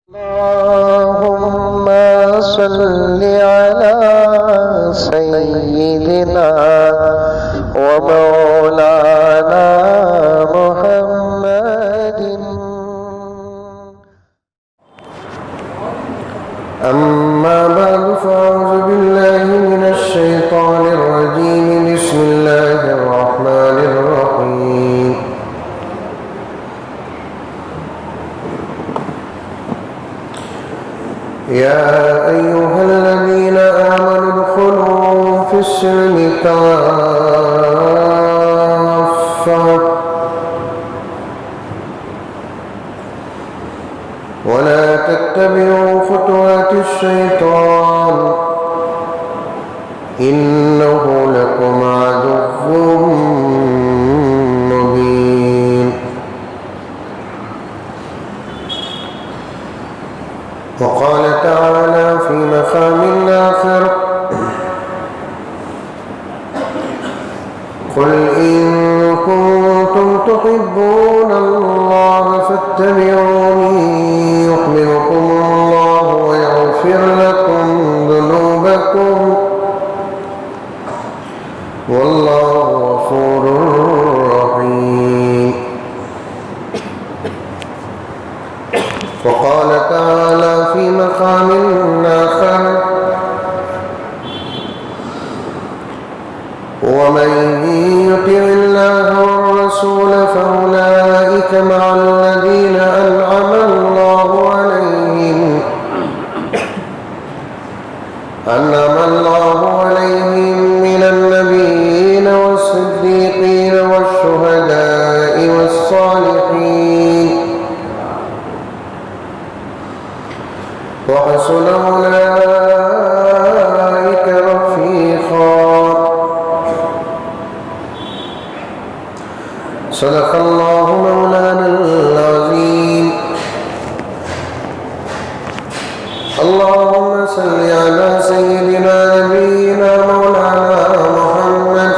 اللهم صل على سيدنا ومولانا محمد. أما بعد فأعوذ بالله من الشيطان الرجيم. بسم الله الرحمن الرحيم. يا أيها الذين آمنوا ادخلوا في السلم كافة ولا تتبعوا خطوات الشيطان إنه لكم عدو مبين. وقال تعالى في مقام آخر: قل إن كنتم تحبون الله فاتبعوني يحببكم الله ويغفر لكم ذنوبكم والله غفور رحيم. وقال تعالى في مقام آخر: ومن يطع الله والرسول فأولئك مع الذين أنعم الله عليهم من النبيين والصديقين والشهداء والصالحين وحسن أولئك رفيقا. صدق الله مولانا العظيم. اللهم صل على سيدنا نبينا مولانا محمد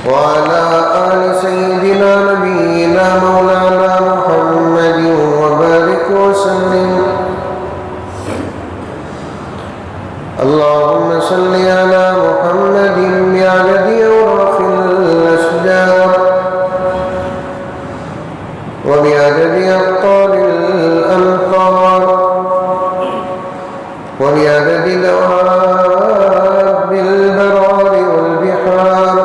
وعلى آل سيدنا نبينا مولانا محمد وبارك وسلم. اللهم صل على محمد بعدد أوراق الأشجار وبعدد أبطال الأمطار وبعدد دواب البرار والبحار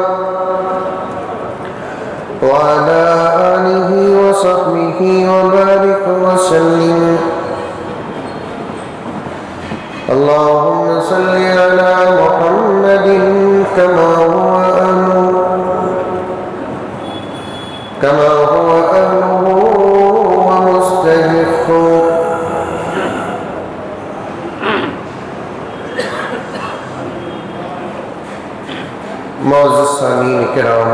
وعلى آله وصحبه وبارك وسلم. اللهم صل على محمد كما هو أهله ومستحقه. معزز سامعین کرام،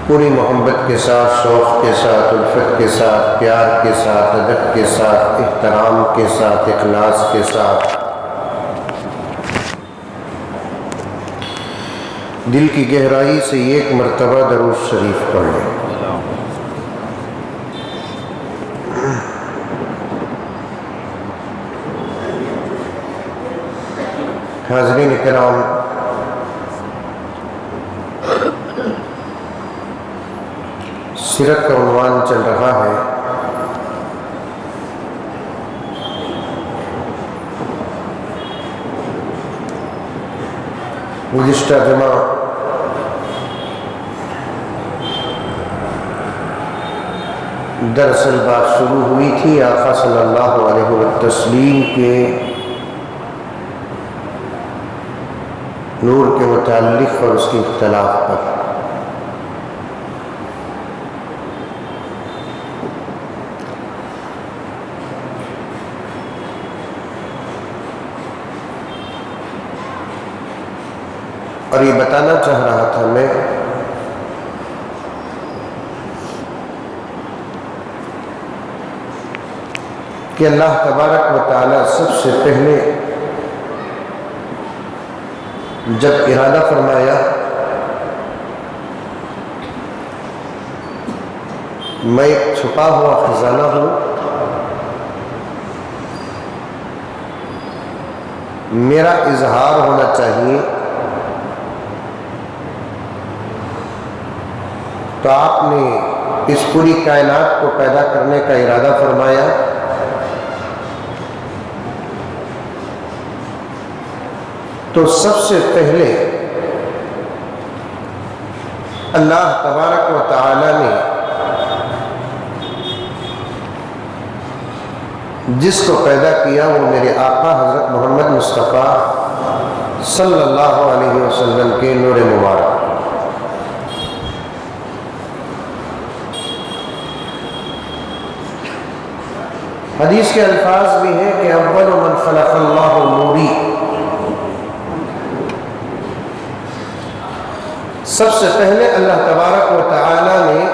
پوری محبت کے ساتھ، شوق کے ساتھ، الفت کے ساتھ، پیار کے ساتھ، ادب کے ساتھ، احترام کے ساتھ، اخلاص کے ساتھ دل کی گہرائی سے ایک مرتبہ درود شریف پڑھ لیں۔ حاضرین کرام، سیرت کا عنوان چل رہا ہے گزشتہ جمعہ دراصل بات شروع ہوئی تھی آقا صلی اللہ علیہ وسلم کے نور کے متعلق اور اس کے اختلاف پر۔ اور یہ بتانا چاہ رہا تھا میں کہ اللہ تبارک و تعالی سب سے پہلے جب ارادہ فرمایا میں ایک چھپا ہوا خزانہ ہوں، میرا اظہار ہونا چاہیے، تو آپ نے اس پوری کائنات کو پیدا کرنے کا ارادہ فرمایا، تو سب سے پہلے اللہ تبارک و تعالی نے جس کو پیدا کیا وہ میرے آقا حضرت محمد مصطفیٰ صلی اللہ علیہ وسلم کے نور مبارک۔ حدیث کے الفاظ بھی ہیں کہ اول من خلق اللہ نوری، سب سے پہلے اللہ تبارک و تعالی نے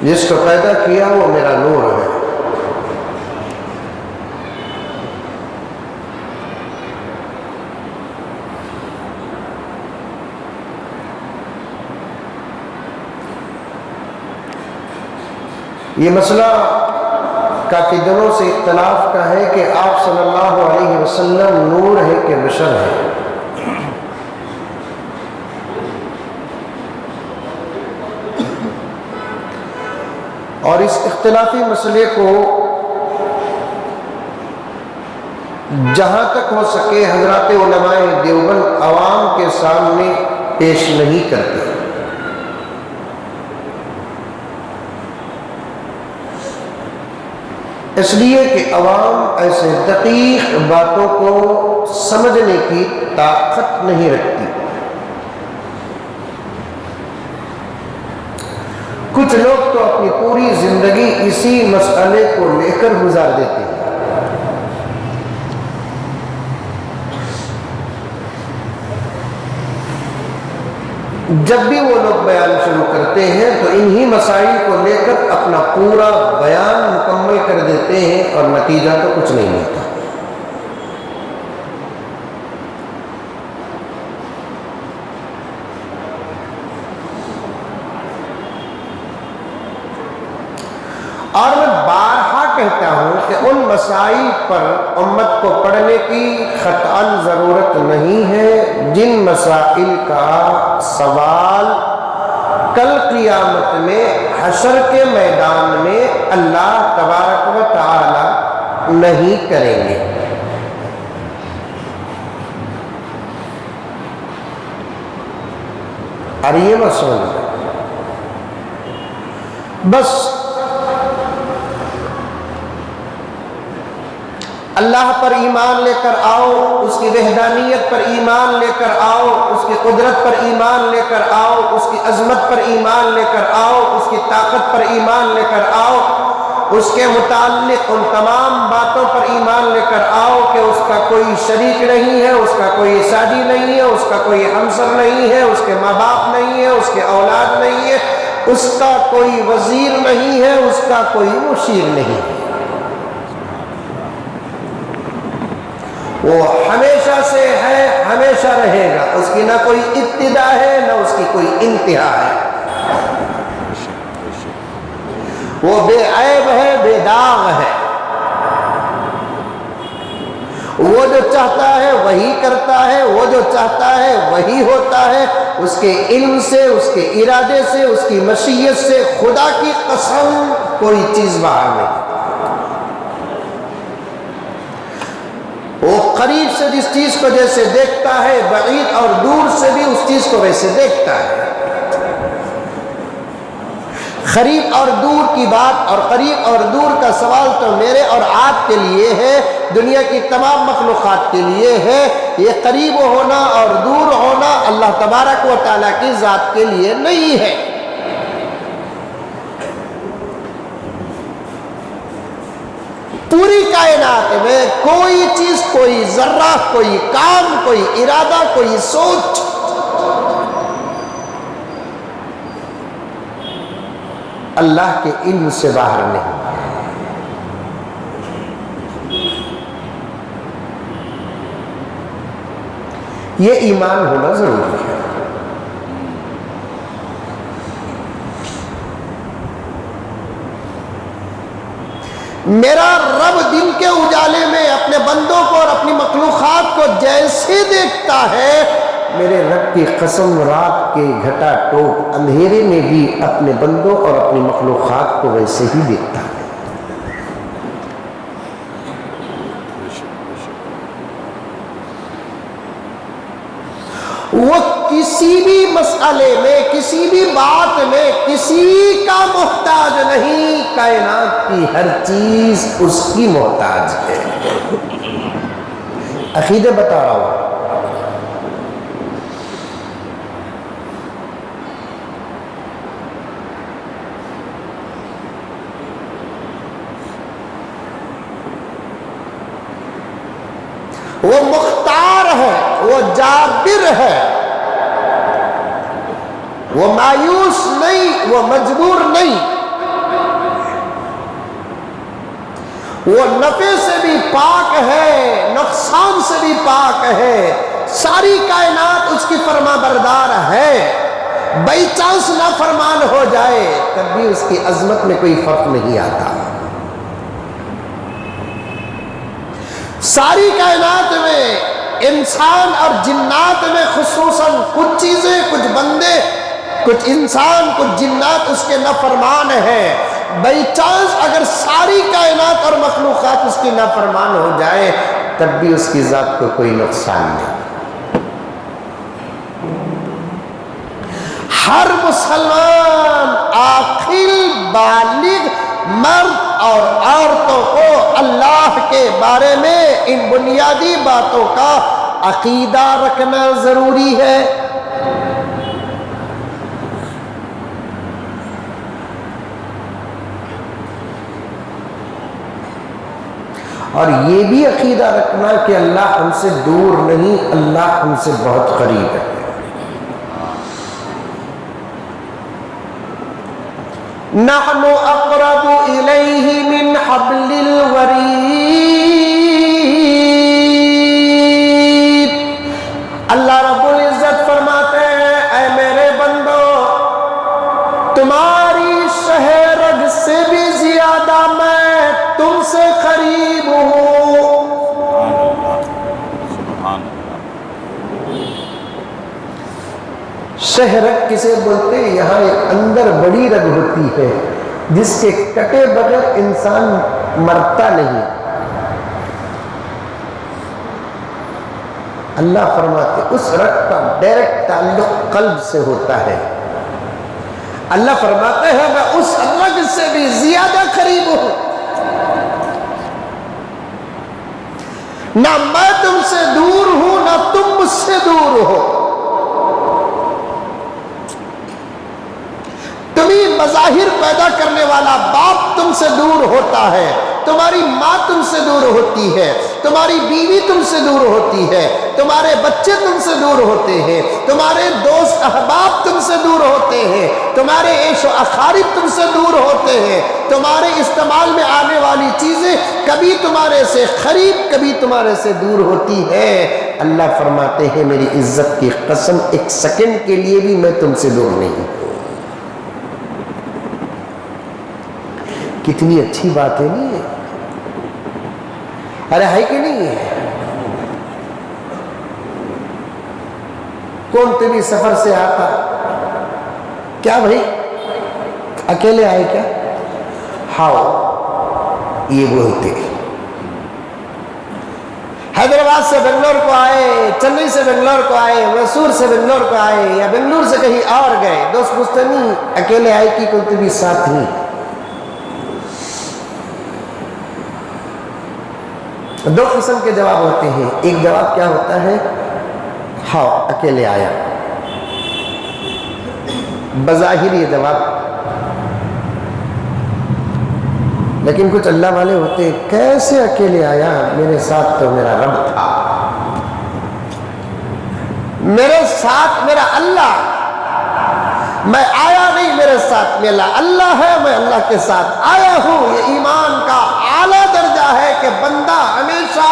جس کو پیدا کیا وہ میرا نور ہے۔ یہ مسئلہ کافی دنوں سے اختلاف کا ہے کہ آپ صلی اللہ علیہ وسلم نور ہے کہ بشر ہے۔ اور اس اختلافی مسئلے کو جہاں تک ہو سکے حضرات علماء دیوبند عوام کے سامنے پیش نہیں کرتے، اس لیے کہ عوام ایسے دقیق باتوں کو سمجھنے کی طاقت نہیں رکھتی۔ کچھ لوگ تو اپنی پوری زندگی اسی مسئلے کو لے کر گزار دیتے ہیں۔ جب بھی وہ لوگ بیان شروع کرتے ہیں تو انہی مسائل کو لے کر اپنا پورا بیان مکمل کر دیتے ہیں اور نتیجہ تو کچھ نہیں ملتا۔ اور میں بارہا کہتا ہوں کہ ان مسائل پر امت کو پڑھنے کی قطعاً ضرورت نہیں ہے جن مسائل کا سوال کل قیامت میں حشر کے میدان میں اللہ تبارک و تعالی نہیں کریں گے۔ اور یہ مسئلہ بس اللہ پر ایمان لے کر آؤ، اس کی وحدانیت پر ایمان لے کر آؤ، اس کی قدرت پر ایمان لے کر آؤ، اس کی عظمت پر ایمان لے کر آؤ، اس کی طاقت پر ایمان لے کر آؤ، اس کے متعلق ان تمام باتوں پر ایمان لے کر آؤ کہ اس کا کوئی شریک نہیں ہے، اس کا کوئی ساجی نہیں ہے، اس کا کوئی ہمسر نہیں ہے، اس کے ماں باپ نہیں ہے، اس کے اولاد نہیں ہے، اس کا کوئی وزیر نہیں ہے، اس کا کوئی مشیر نہیں ہے۔ وہ ہمیشہ سے ہے، ہمیشہ رہے گا، اس کی نہ کوئی ابتدا ہے نہ اس کی کوئی انتہا ہے۔ وہ بے عیب ہے، بے داغ ہے، وہ جو چاہتا ہے وہی کرتا ہے، وہ جو چاہتا ہے وہی ہوتا ہے، اس کے علم سے، اس کے ارادے سے، اس کی مشیت سے خدا کی قسم کوئی چیز باہر نہیں۔ وہ قریب سے جس چیز کو جیسے دیکھتا ہے، بعید اور دور سے بھی اس چیز کو ویسے دیکھتا ہے۔ قریب اور دور کی بات اور قریب اور دور کا سوال تو میرے اور آپ کے لیے ہے، دنیا کی تمام مخلوقات کے لیے ہے۔ یہ قریب ہونا اور دور ہونا اللہ تبارک و تعالیٰ کی ذات کے لیے نہیں ہے۔ پوری کائنات میں کوئی چیز، کوئی ذرہ، کوئی کام، کوئی ارادہ، کوئی سوچ اللہ کے علم سے باہر نہیں۔ یہ ایمان ہونا ضروری ہے۔ میرا رب دن کے اجالے میں اپنے بندوں کو اور اپنی مخلوقات کو جیسے دیکھتا ہے، میرے رب کی قسم رات کے گھٹا ٹوپ اندھیرے میں بھی اپنے بندوں اور اپنی مخلوقات کو ویسے ہی دیکھتا ہے۔ وہ کسی بھی مسئلے میں، کسی بھی بات میں کسی کا محتاج نہیں، کائنات کی ہر چیز اس کی محتاج ہے۔ عقیدے بتا رہا ہوں۔ وہ مختار ہے، وہ جابر ہے، وہ مایوس نہیں، وہ مجبور نہیں، وہ نفع سے بھی پاک ہے، نقصان سے بھی پاک ہے، ساری کائنات اس کی فرما بردار ہے۔ بائی چانس نافرمان ہو جائے تب بھی اس کی عظمت میں کوئی فرق نہیں آتا۔ ساری کائنات میں، انسان اور جنات میں خصوصاً کچھ چیزیں، کچھ بندے، کچھ انسان، کچھ جنات اس کے نافرمان ہیں۔ بائی چانس اگر ساری کائنات اور مخلوقات اس کی نافرمان ہو جائے تب بھی اس کی ذات کو کوئی نقصان نہیں۔ ہر مسلمان عاقل بالغ مرد اور عورتوں کو اللہ کے بارے میں ان بنیادی باتوں کا عقیدہ رکھنا ضروری ہے۔ اور یہ بھی عقیدہ رکھنا کہ اللہ ہم سے دور نہیں، اللہ ہم سے بہت قریب ہے۔ نحن اقرب الیہ من حبل الورید، اللہ رب العزت فرماتے ہیں اے میرے بندو، تمہاری شہ رگ سے بھی زیادہ میں تم سے قریب ہوں۔ شہ رگ کسے بولتے ہیں؟ یہاں ایک اندر بڑی رگ ہوتی ہے جس کے کٹے بغیر انسان مرتا نہیں۔ اللہ فرماتے اس رگ کا ڈائریکٹ تعلق قلب سے ہوتا ہے۔ اللہ فرماتے ہیں میں اس رگ سے بھی زیادہ قریب ہوں، نہ میں تم سے دور ہوں نہ تم مجھ سے دور ہو۔ تمہیں مظاہر پیدا کرنے والا باپ تم سے دور ہوتا ہے، تمہاری ماں تم سے دور ہوتی ہے، تمہاری بیوی تم سے دور ہوتی ہے، تمہارے بچے تم سے دور ہوتے ہیں، تمہارے دوست احباب تم سے دور ہوتے ہیں، تمہارے عیش و اقارب تم سے دور ہوتے ہیں، تمہارے استعمال میں آنے والی چیزیں کبھی تمہارے سے قریب کبھی تمہارے سے دور ہوتی ہے۔ اللہ فرماتے ہیں میری عزت کی قسم ایک سیکنڈ کے لیے بھی میں تم سے دور نہیں ہوں۔ کتنی اچھی بات ہے نہیں ہے؟ ارے ہے کہ نہیں ہے؟ کون تبھی سفر سے آتا کیا بھائی اکیلے آئے کیا؟ ہاؤ یہ بولتے حیدرآباد سے بنگلور کو آئے، چنئی سے بنگلور کو آئے، میسور سے بنگلور کو آئے، یا بنگلور سے کہیں اور گئے، دوست پوچھتے نہیں اکیلے آئے کی کون تبھی ساتھ ہی؟ دو قسم کے جواب ہوتے ہیں۔ ایک جواب کیا ہوتا ہے؟ ہاں اکیلے آیا، بظاہر یہ جواب، لیکن کچھ اللہ والے ہوتے ہیں کیسے اکیلے آیا؟ میرے ساتھ تو میرا رب تھا، میرے ساتھ میرا اللہ، میں آیا نہیں میرے ساتھ میرا اللہ ہے، میں اللہ کے ساتھ آیا ہوں۔ یہ ایمان کا اعلیٰ درجہ ہے کہ بندہ ہمیشہ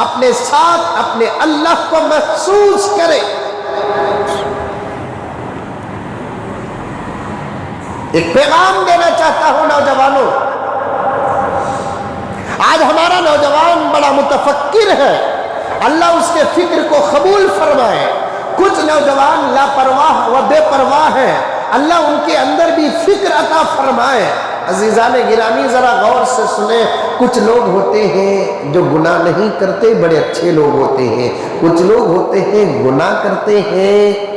اپنے ساتھ اپنے اللہ کو محسوس کرے۔ ایک پیغام دینا چاہتا ہوں نوجوانوں، آج ہمارا نوجوان بڑا متفکر ہے، اللہ اس کے فکر کو قبول فرمائے۔ کچھ نوجوان لاپرواہ و بے پرواہ ہیں، اللہ ان کے اندر بھی فکر عطا فرمائے۔ عزیزان گرامی ذرا غور سے سنیں، کچھ لوگ ہوتے ہیں جو گناہ نہیں کرتے، بڑے اچھے لوگ ہوتے ہیں۔ کچھ لوگ ہوتے ہیں گناہ کرتے ہیں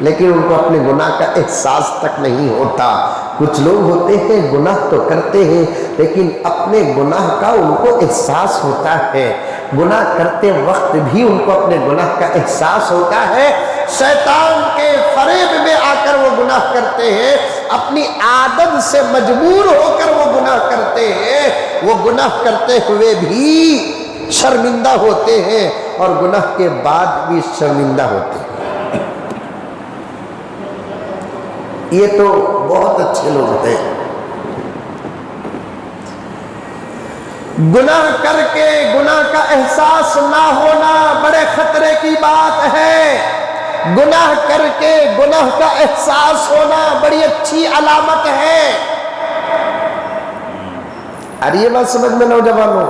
لیکن ان کو اپنے گناہ کا احساس تک نہیں ہوتا۔ کچھ لوگ ہوتے ہیں گناہ تو کرتے ہیں لیکن اپنے گناہ کا ان کو احساس ہوتا ہے، گناہ کرتے وقت بھی ان کو اپنے گناہ کا احساس ہوتا ہے۔ شیطان کے فریب میں آ کر وہ گناہ کرتے ہیں، اپنی عادت سے مجبور ہو کر وہ گناہ کرتے ہیں، وہ گناہ کرتے ہوئے بھی شرمندہ ہوتے ہیں اور گناہ کے بعد بھی شرمندہ ہوتے ہیں۔ یہ تو بہت اچھے لوگ ہیں، گناہ کر کے گناہ کا احساس نہ ہونا بڑے خطرے کی بات ہے، گناہ کر کے گناہ کا احساس ہونا بڑی اچھی علامت ہے۔ اور یہ بات سمجھ میں نوجوانوں،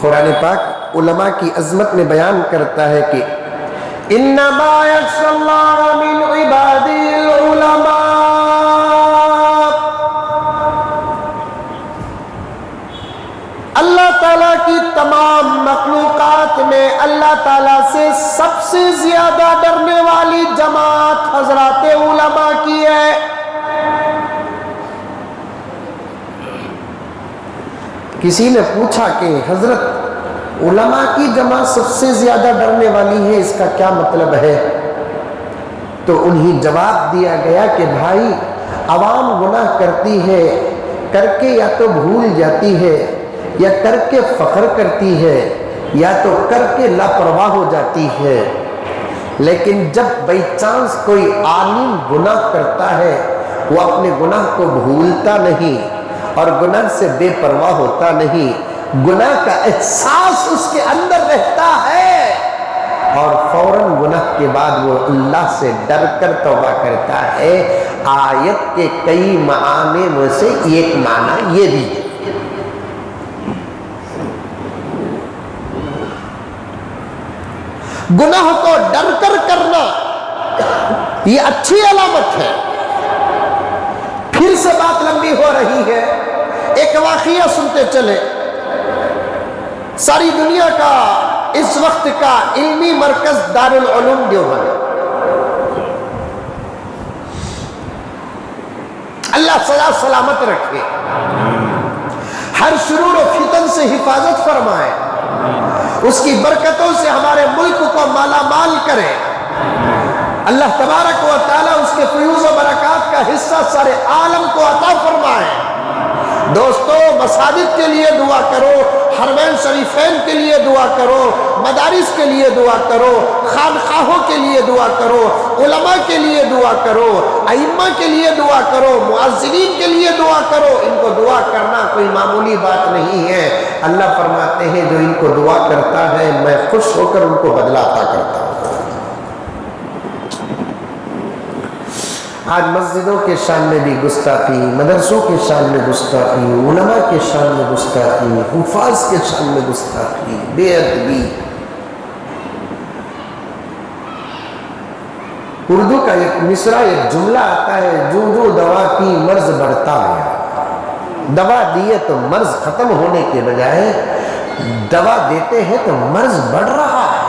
قرآن پاک علماء کی عظمت میں بیان کرتا ہے کہ انما یخشی اللہ من عبادہ العلماء، اللہ تعالیٰ کی تمام مخلوقات میں اللہ تعالیٰ سے سب سے زیادہ ڈرنے والی جماعت حضرات علماء کی ہے۔ کسی نے پوچھا کہ حضرت علماء کی جماعت سب سے زیادہ ڈرنے والی ہے، اس کا کیا مطلب ہے؟ تو انہیں جواب دیا گیا کہ بھائی عوام گناہ کرتی ہے، کر کے یا تو بھول جاتی ہے یا کر کے فخر کرتی ہے یا تو کر کے لاپرواہ ہو جاتی ہے، لیکن جب بائی چانس کوئی عالم گناہ کرتا ہے وہ اپنے گناہ کو بھولتا نہیں اور گناہ سے بے پرواہ ہوتا نہیں، گناہ کا احساس اس کے اندر رہتا ہے اور فوراً گناہ کے بعد وہ اللہ سے ڈر کر توبہ کرتا ہے۔ آیت کے کئی معنی میں سے ایک معنی یہ بھی ہے۔ گناہ کو ڈر کر کرنا یہ اچھی علامت ہے۔ پھر سے بات لمبی ہو رہی ہے، ایک واقعہ سنتے چلے۔ ساری دنیا کا اس وقت کا علمی مرکز دارالعلوم دیوبند، اللہ سزا سلامت رکھے، ہر شرور و فتن سے حفاظت فرمائے، اس کی برکتوں سے ہمارے ملک کو مالا مال کرے، اللہ تبارک و تعالی اس کے فیوز و برکات کا حصہ سارے عالم کو عطا فرمائے۔ دوستو مساجد کے لیے دعا کرو، حرمین شریفین کے لیے دعا کرو، مدارس کے لیے دعا کرو، خانقاہوں کے لیے دعا کرو، علماء کے لیے دعا کرو، ائمہ کے لیے دعا کرو، مؤذنین کے لیے دعا کرو۔ ان کو دعا کرنا کوئی معمولی بات نہیں ہے۔ اللہ فرماتے ہیں جو ان کو دعا کرتا ہے میں خوش ہو کر ان کو بدلہ عطا کرتا ہوں۔ آج مسجدوں کے شان میں بھی گستاخی، مدرسوں کے شان میں گستاخی، علماء کے شان میں گستاخی، حفاظ کے شان میں گستاخی، بے ادبی۔ اردو کا ایک مصرع، ایک جملہ آتا ہے، جو جو دوا کی مرض بڑھتا گیا۔ دوا دیے تو مرض ختم ہونے کے بجائے دوا دیتے ہیں تو مرض بڑھ رہا ہے۔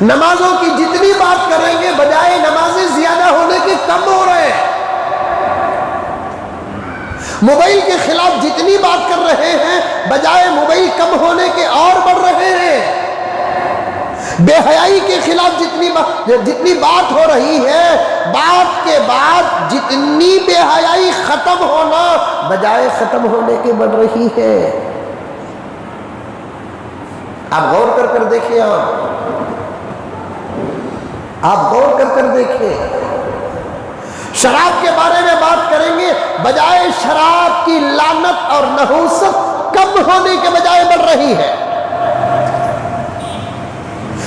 نمازوں کی جتنی بات کریں گے بجائے نمازیں زیادہ ہونے کے کم ہو رہے ہیں۔ موبائل کے خلاف جتنی بات کر رہے ہیں بجائے موبائل کم ہونے کے اور بڑھ رہے ہیں۔ بے حیائی کے خلاف جتنی بات ہو رہی ہے، بات کے بعد جتنی بے حیائی ختم ہونا بجائے ختم ہونے کے بڑھ رہی ہے۔ آپ غور کر دیکھیں، آپ غور کر دیکھیں، شراب کے بارے میں بات کریں گے بجائے شراب کی لعنت اور نحوست کم ہونے کے بجائے بڑھ رہی ہے۔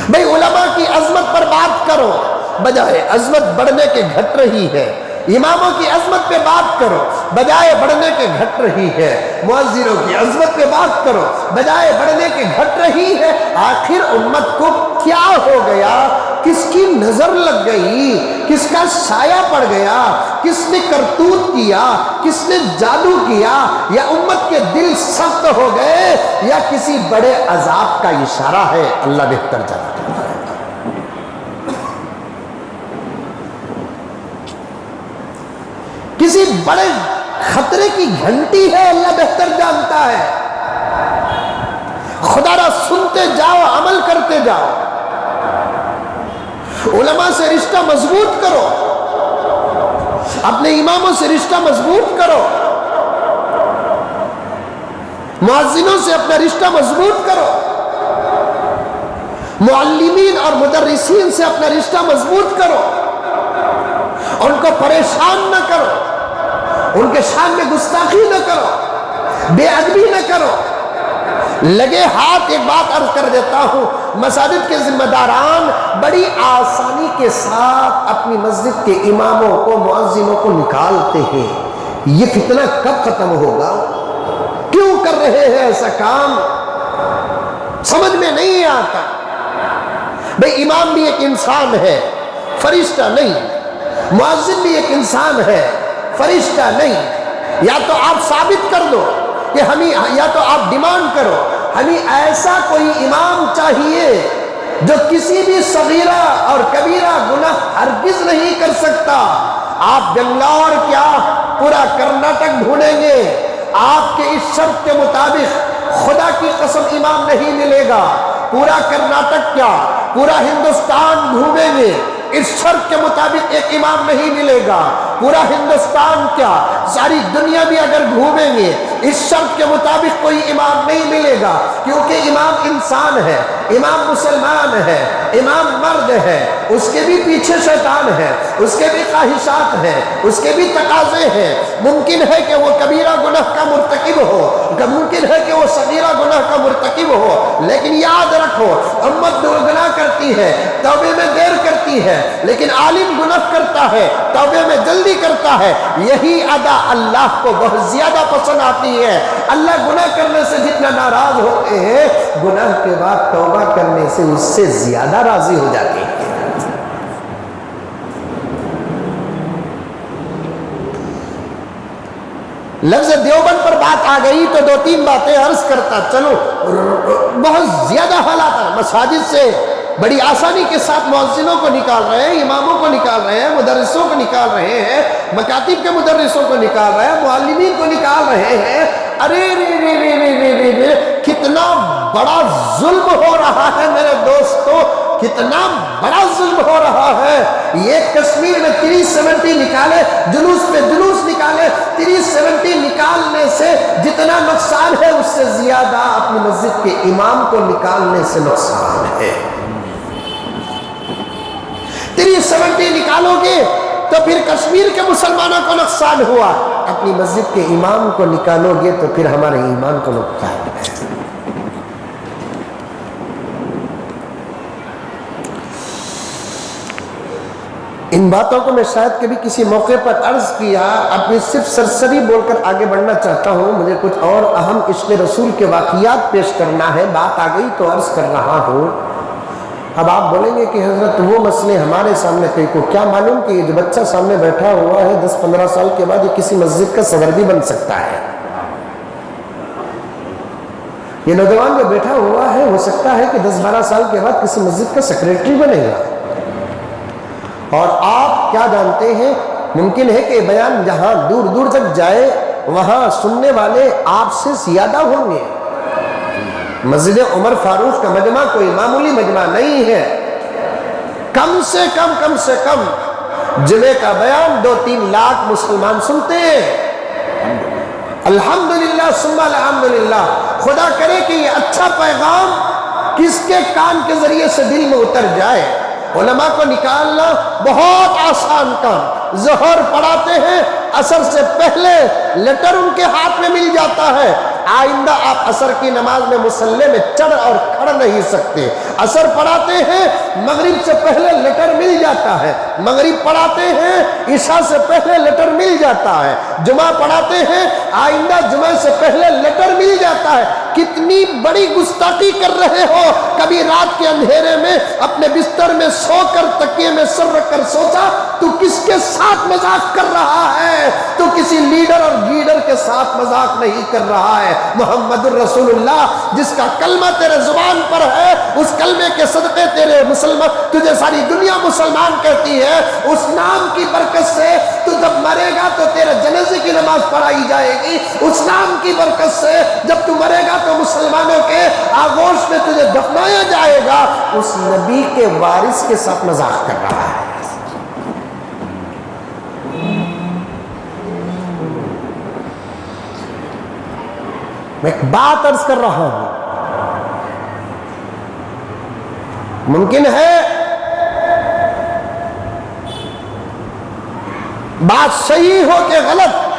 بھئی علماء کی عظمت پر بات کرو، بجائے عظمت بڑھنے کے گھٹ رہی ہے، اماموں کی عظمت پہ بات کرو بجائے بڑھنے کے گھٹ رہی ہے، مؤذنوں کی عظمت پہ بات کرو بجائے بڑھنے کے گھٹ رہی ہے۔ آخر امت کو کیا ہو گیا؟ کس کی نظر لگ گئی؟ کس کا سایہ پڑ گیا؟ کس نے کرتوت کیا؟ کس نے جادو کیا؟ یا امت کے دل سخت ہو گئے یا کسی بڑے عذاب کا اشارہ ہے؟ اللہ بہتر جانتا ہے۔ کسی بڑے خطرے کی گھنٹی ہے، اللہ بہتر جانتا ہے۔ خدا را سنتے جاؤ، عمل کرتے جاؤ، علماء سے رشتہ مضبوط کرو، اپنے اماموں سے رشتہ مضبوط کرو، مؤذنوں سے اپنا رشتہ مضبوط کرو، معلمین اور مدرسین سے اپنا رشتہ مضبوط کرو، ان کو پریشان نہ کرو، ان کے شان میں گستاخی نہ کرو، بے ادبی نہ کرو۔ لگے ہاتھ ایک بات عرض کر دیتا ہوں، مساجد کے ذمہ داران بڑی آسانی کے ساتھ اپنی مسجد کے اماموں کو، مؤذنوں کو نکالتے ہیں۔ یہ فتنہ کب ختم ہوگا؟ کیوں کر رہے ہیں ایسا کام؟ سمجھ میں نہیں آتا۔ بھئی امام بھی ایک انسان ہے، فرشتہ نہیں، مؤذن بھی ایک انسان ہے، فرشتہ نہیں۔ یا تو آپ ثابت کر دو کہ یا تو آپ ڈیمانڈ کرو ہمیں ایسا کوئی امام چاہیے جو کسی بھی صغیرہ اور کبیرہ گناہ ہرگز نہیں کر سکتا۔ آپ بنگلور کیا پورا کرناٹک ڈھونڈیں گے، آپ کے اس شرط کے مطابق خدا کی قسم امام نہیں ملے گا۔ پورا کرناٹک کیا پورا ہندوستان گھومیں گے، اس شرط کے مطابق ایک امام نہیں ملے گا۔ پورا ہندوستان کیا ساری دنیا بھی اگر گھومیں گے، اس شرط کے مطابق کوئی امام نہیں ملے گا، کیونکہ امام انسان ہے، امام مسلمان ہے، امام مرد ہے، اس کے بھی پیچھے شیطان ہے، اس کے بھی خواہشات ہیں، اس کے بھی تقاضے ہیں۔ ممکن ہے کہ وہ کبیرہ گناہ کا مرتکب ہو، ممکن ہے کہ وہ صغیرہ گناہ کا مرتکب ہو، لیکن یاد رکھو امت گناہ کرتی ہے، توبے میں دیر کرتی ہے، لیکن عالم گناہ کرتا ہے، توبے میں جلدی کرتا ہے۔ یہی ادا اللہ کو بہت زیادہ پسند آتی ہے۔ اللہ گناہ کرنے سے جتنا ناراض ہوتے ہیں، گناہ کے بعد توبہ کرنے سے اس سے زیادہ راضی ہو جاتے ہیں۔ لفظ دیوبند پر بات آ گئی تو دو تین باتیں عرض کرتا چلو۔ بہت زیادہ حالات ہیں، مساجد سے بڑی آسانی کے ساتھ مؤذنوں کو نکال رہے ہیں، اماموں کو نکال رہے ہیں، مدرسوں کو نکال رہے ہیں، مکاتب کے مدرسوں کو نکال رہے ہیں، معلمین کو نکال رہے ہیں۔ ارے رے رے رے رے رے رے رے کتنا بڑا ظلم ہو رہا ہے میرے دوستو، کتنا بڑا ظلم ہو رہا ہے۔ یہ کشمیر میں 370 نکالے، جلوس پہ جلوس نکالے، 370 نکالنے سے جتنا نقصان ہے اس سے زیادہ اپنی مسجد کے امام کو نکالنے سے نقصان ہے۔ 370 نکالو گے تو پھر کشمیر کے مسلمانوں کو نقصان ہوا، اپنی مسجد کے امام کو نکالو گے تو پھر ہمارے ایمان کو نقصان ہے۔ ان باتوں کو میں شاید کبھی کسی موقع پر عرض کیا، اب میں صرف سرسری بول کر آگے بڑھنا چاہتا ہوں، مجھے کچھ اور اہم عشق رسول کے واقعات پیش کرنا ہے، بات آ گئی تو عرض کر رہا ہوں۔ اب آپ بولیں گے کہ حضرت وہ مسئلے ہمارے سامنے کئی کو کیا معلوم کہ یہ جو بچہ سامنے بیٹھا ہوا ہے 10-15 سال کے بعد یہ کسی مسجد کا صدر بھی بن سکتا ہے۔ یہ نوجوان جو بیٹھا ہوا ہے ہو سکتا ہے کہ 10-12 سال کے بعد کسی مسجد کا سیکریٹری بنے گا۔ اور آپ کیا جانتے ہیں، ممکن ہے کہ بیان جہاں دور دور تک جائے وہاں سننے والے آپ سے زیادہ ہوں گے۔ مسجد عمر فاروق کا مجمع کوئی معمولی مجمع نہیں ہے، کم سے کم جمعے کا بیان 2-3 لاکھ مسلمان سنتے ہیں۔ الحمدللہ ثم الحمدللہ، خدا کرے کہ یہ اچھا پیغام کس کے کان کے ذریعے سے دل میں اتر جائے۔ علماء کو نکالنا بہت آسان کام، ظہر پڑھاتے ہیں، عصر سے پہلے لیٹر ان کے ہاتھ میں مل جاتا ہے، آئندہ آپ عصر کی نماز میں مصلی میں چڑھ اور کھڑ نہیں سکتے. عصر پڑھاتے ہیں مغرب سے پہلے لیٹر مل جاتا ہے, مغرب پڑھاتے ہیں عشاء سے پہلے لیٹر مل جاتا ہے, جمعہ پڑھاتے ہیں آئندہ جمعہ سے پہلے لیٹر مل جاتا ہے. کتنی بڑی گستاخی کر رہے ہو. کبھی رات کے اندھیرے میں اپنے بستر میں سو کر تکیے میں سر رکھ کر سوچا تو کس کے ساتھ مذاق کر رہا ہے؟ تو کسی لیڈر اور گیڈر کے ساتھ مذاق نہیں کر رہا ہے. محمد الرسول اللہ جس کا کلمہ تیرے زبان پر ہے, اس کلمے کے صدقے تیرے مسلمان تجھے ساری دنیا مسلمان کہتی ہے, اس نام کی برکت سے تو جب مرے گا تو تیرے جنازے کی نماز پڑھائی جائے گی. اس نام کی برکت سے جب تو مرے گا تو مسلمانوں کے آغوش میں تجھے دفنایا جائے گا. اس نبی کے وارث کے ساتھ مذاق کر رہا ہے. میں ایک بات عرض کر رہا ہوں, ممکن ہے بات صحیح ہو کہ غلط,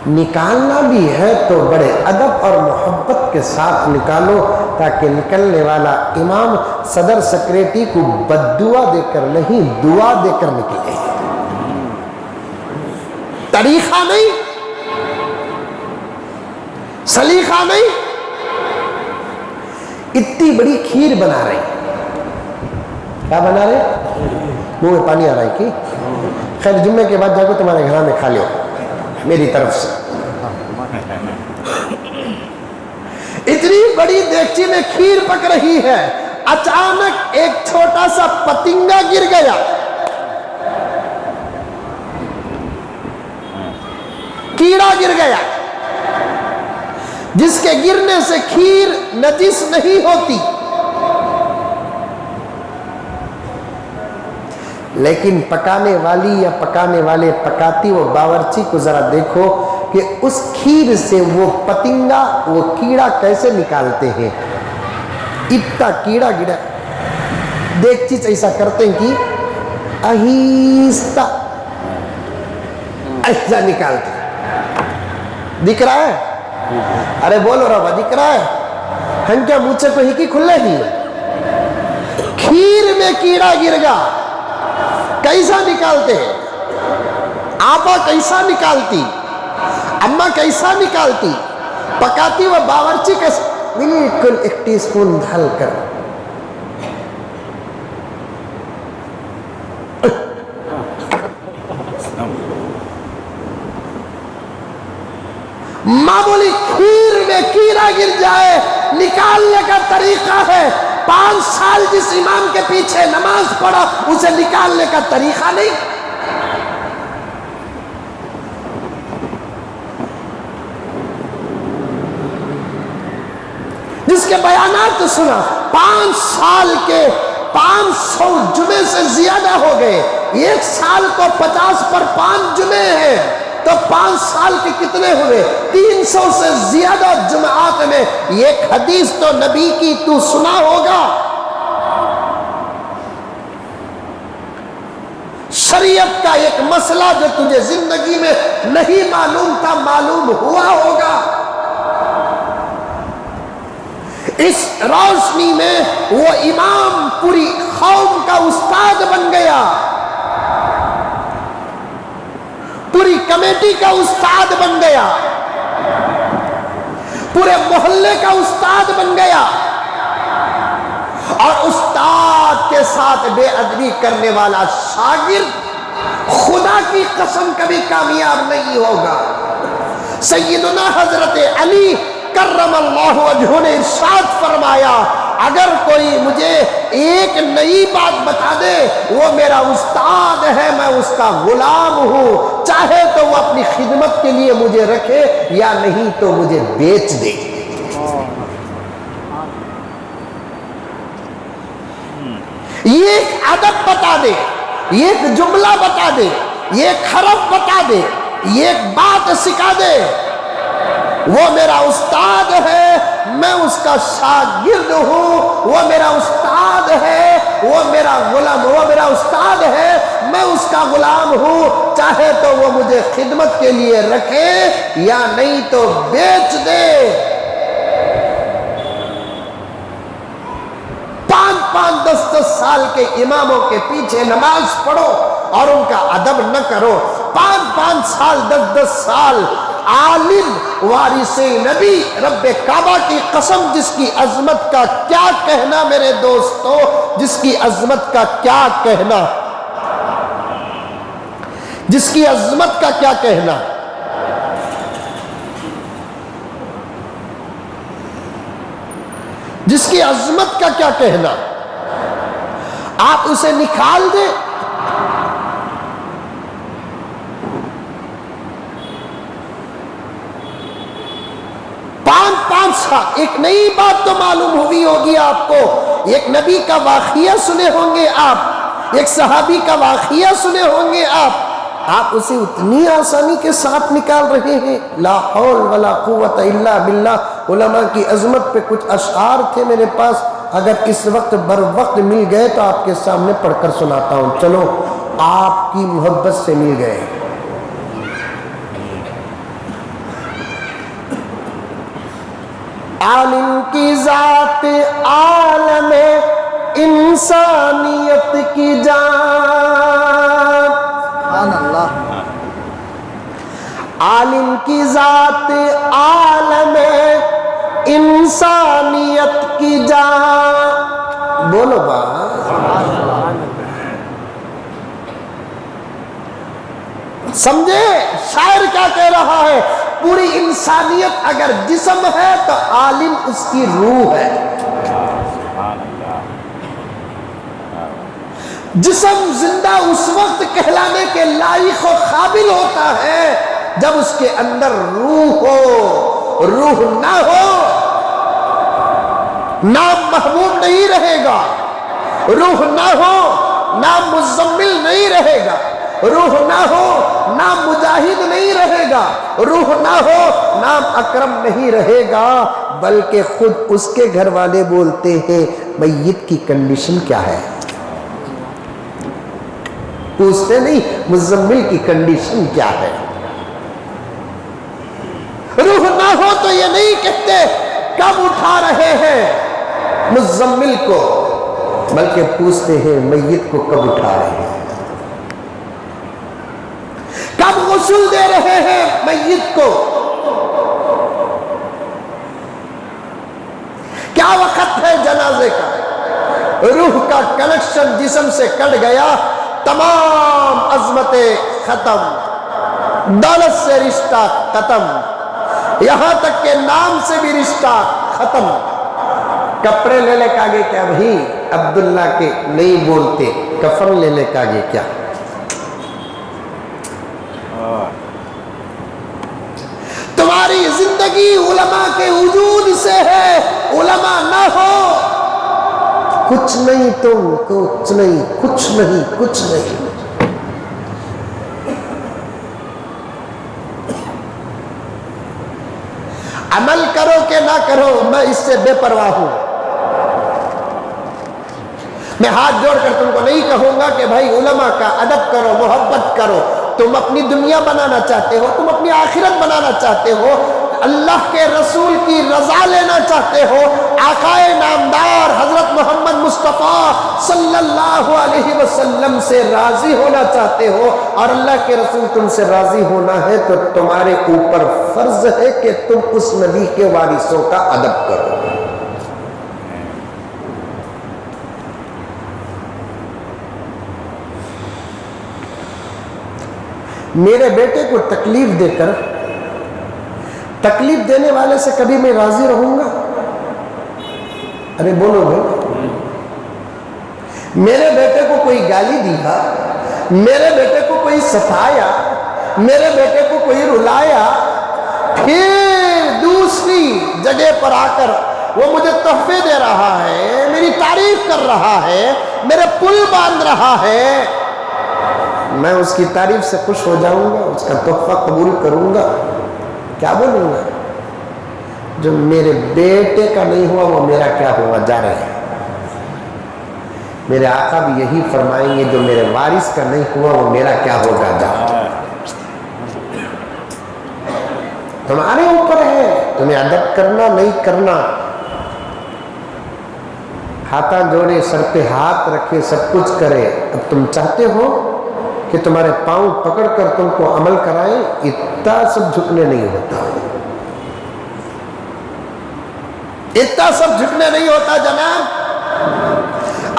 نکالنا بھی ہے تو بڑے ادب اور محبت کے ساتھ نکالو, تاکہ نکلنے والا امام صدر سیکریٹری کو بددعا دے کر نہیں دعا دے کر نکلے. طریقہ نہیں, سلیقہ نہیں. اتنی بڑی کھیر بنا رہے, کیا بنا رہے؟ منہ میں پانی آ رہا ہے کہ خیر جمعے کے بعد جا کے تمہارے گھر میں کھا لو میری طرف سے. اتنی بڑی دیگچی میں کھیر پک رہی ہے, اچانک ایک چھوٹا سا پتنگا گر گیا. کیڑا گر گیا جس کے گرنے سے کھیر نجس نہیں ہوتی, لیکن پکانے والی یا پکانے والے پکاتی وہ باورچی کو ذرا دیکھو کہ اس کھیر سے وہ پتنگا وہ کیڑا کیسے نکالتے ہیں. اتنا کیڑا گرا, دیکھ چیز ایسا کرتے ہیں کہ آہستہ ایسا نکالتے. دکھ رہا ہے؟ ارے بولو رہا دکھ رہا ہے؟ ہم کیا مجھے تو ہی کی کھلے ہی. کھیر میں کیڑا گر گا, کیسا نکالتے ہیں؟ آپا کیسا نکالتی, اماں کیسا نکالتی, پکاتی وہ باورچی کیسا, بالکل 1 ٹی اسپون ڈال کر معمولی کھیر میں کیڑا گر جائے, نکالنے کا طریقہ ہے. 5 سال جس امام کے پیچھے نماز پڑھا اسے نکالنے کا طریقہ نہیں. جس کے بیانات سنا 5 سال کے 500 جمعے سے زیادہ ہو گئے. 1 سال کو 50 پر 5 جمعے ہیں تو 5 سال کے کتنے ہوئے؟ 300 سے زیادہ جمعات میں ایک حدیث تو نبی کی تو سنا ہوگا. شریعت کا ایک مسئلہ جو تجھے زندگی میں نہیں معلوم تھا معلوم ہوا ہوگا. اس روشنی میں وہ امام پوری قوم کا استاد بن گیا, پوری کمیٹی کا استاد بن گیا, پورے محلے کا استاد بن گیا, اور استاد کے ساتھ بے ادبی کرنے والا شاگرد خدا کی قسم کبھی کامیاب نہیں ہوگا. سیدنا حضرت علی کرم اللہ وجہہ نے ارشاد فرمایا, اگر کوئی مجھے ایک نئی بات بتا دے وہ میرا استاد ہے, میں اس کا غلام ہوں, چاہے تو وہ اپنی خدمت کے لیے مجھے رکھے یا نہیں تو مجھے بیچ دے. یہ ایک ادب بتا دے, یہ ایک جملہ بتا دے, یہ ایک حرف بتا دے, یہ ایک بات سکھا دے, وہ میرا استاد ہے, میں اس کا شاگرد ہوں, وہ میرا استاد ہے, وہ میرا غلام، وہ میرا استاد ہے، میں اس کا غلام ہوں، چاہے تو وہ مجھے خدمت کے لیے رکھے یا نہیں تو بیچ دے۔ 5-5 10-10 سال کے اماموں کے پیچھے نماز پڑھو اور ان کا ادب نہ کرو، 5-5 سال 10-10 سال عالم وارث نبی رب کعبہ کی قسم، جس کی عظمت کا کیا کہنا میرے دوستو، جس کی عظمت کا کیا کہنا، جس کی عظمت کا کیا کہنا۔ جس کی عظمت کا کیا کہنا، آپ اسے نکال دیں۔ 5-5 سال، ایک نئی بات تو معلوم ہوئی ہوگی آپ کو، ایک نبی کا واقعہ سنے ہوں گے آپ، ایک صحابی کا واقعہ سنے ہوں گے آپ اسے اتنی آسانی کے ساتھ نکال رہے ہیں۔ لا حول ولا قوت الا باللہ۔ علماء کی عظمت پہ کچھ اشعار تھے میرے پاس، اگر اس وقت بر وقت مل گئے تو آپ کے سامنے پڑھ کر سناتا ہوں، چلو آپ کی محبت سے مل گئے۔ عالم کی ذات عالم انسانیت کی جان، سبحان اللہ۔ عالم کی ذات عالم انسانیت کی جان، بولو با سمجھے شاعر کیا کہہ رہا ہے؟ پوری انسانیت اگر جسم ہے تو عالم اس کی روح ہے۔ جسم زندہ اس وقت کہلانے کے لائق و قابل ہوتا ہے جب اس کے اندر روح ہو، روح نہ ہو نام محبوب نہیں رہے گا، روح نہ ہو نام مزمل نہیں رہے گا، روح نہ ہو نام مجاہد نہیں رہے گا، روح نہ ہو نام اکرم نہیں رہے گا، بلکہ خود اس کے گھر والے بولتے ہیں میت کی کنڈیشن کیا ہے، پوچھتے نہیں مزمل کی کنڈیشن کیا ہے۔ روح نہ ہو تو یہ نہیں کہتے کب اٹھا رہے ہیں مزمل کو، بلکہ پوچھتے ہیں میت کو کب اٹھا رہے ہیں، کب غسل دے رہے ہیں میت کو، کیا وقت ہے جنازے کا۔ روح کا کنیکشن جسم سے کٹ گیا، تمام عظمتیں ختم، دولت سے رشتہ ختم، یہاں تک کہ نام سے بھی رشتہ ختم۔ کپڑے لے لے کاگے کیا بھائی، عبداللہ کے نہیں بولتے، کفن لے لے کاگے کیا۔ تمہاری زندگی علماء کے وجود سے ہے، علماء نہ ہو کچھ نہیں، تم کچھ نہیں، کچھ نہیں، کچھ نہیں۔ عمل کرو کہ نہ کرو، میں اس سے بے پرواہ ہوں۔ میں ہاتھ جوڑ کر تم کو نہیں کہوں گا کہ بھائی علماء کا ادب کرو، محبت کرو، تم اپنی دنیا بنانا چاہتے ہو، تم اپنی آخرت بنانا چاہتے ہو، اللہ کے رسول کی رضا لینا چاہتے ہو، آقائے نامدار حضرت محمد مصطفیٰ صلی اللہ علیہ وسلم سے راضی ہونا چاہتے ہو، اور اللہ کے رسول تم سے راضی ہونا ہے تو تمہارے اوپر فرض ہے کہ تم اس نبی کے وارثوں کا ادب کرو۔ میرے بیٹے کو تکلیف دے کر، تکلیف دینے والے سے کبھی میں راضی رہوں گا؟ ارے بولو بھائی، میرے بیٹے کو کوئی گالی دیا، میرے بیٹے کو کوئی ستایا، میرے بیٹے کو کوئی رلایا، پھر دوسری جگہ پر آ کر وہ مجھے تحفے دے رہا ہے، میری تعریف کر رہا ہے، میرے پل باندھ رہا ہے، میں اس کی تعریف سے خوش ہو جاؤں گا، اس کا تحفہ قبول کروں گا؟ کیا بولوں گا؟ جو میرے بیٹے کا نہیں ہوا وہ میرا کیا ہوا؟ جا رہے ہیں میرے آقا بھی یہی فرمائیں گے جو میرے وارث کا نہیں ہوا وہ میرا کیا ہوگا جاؤ. تمہارے اوپر ہے تمہیں ادب کرنا نہیں کرنا. ہاتھاں جوڑے سر پہ ہاتھ رکھے سب کچھ کرے. اب تم چاہتے ہو کہ تمہارے پاؤں پکڑ کر تم کو عمل کرائیں. اتنا سب جھکنے نہیں ہوتا. اتنا سب جھکنے نہیں ہوتا جناب.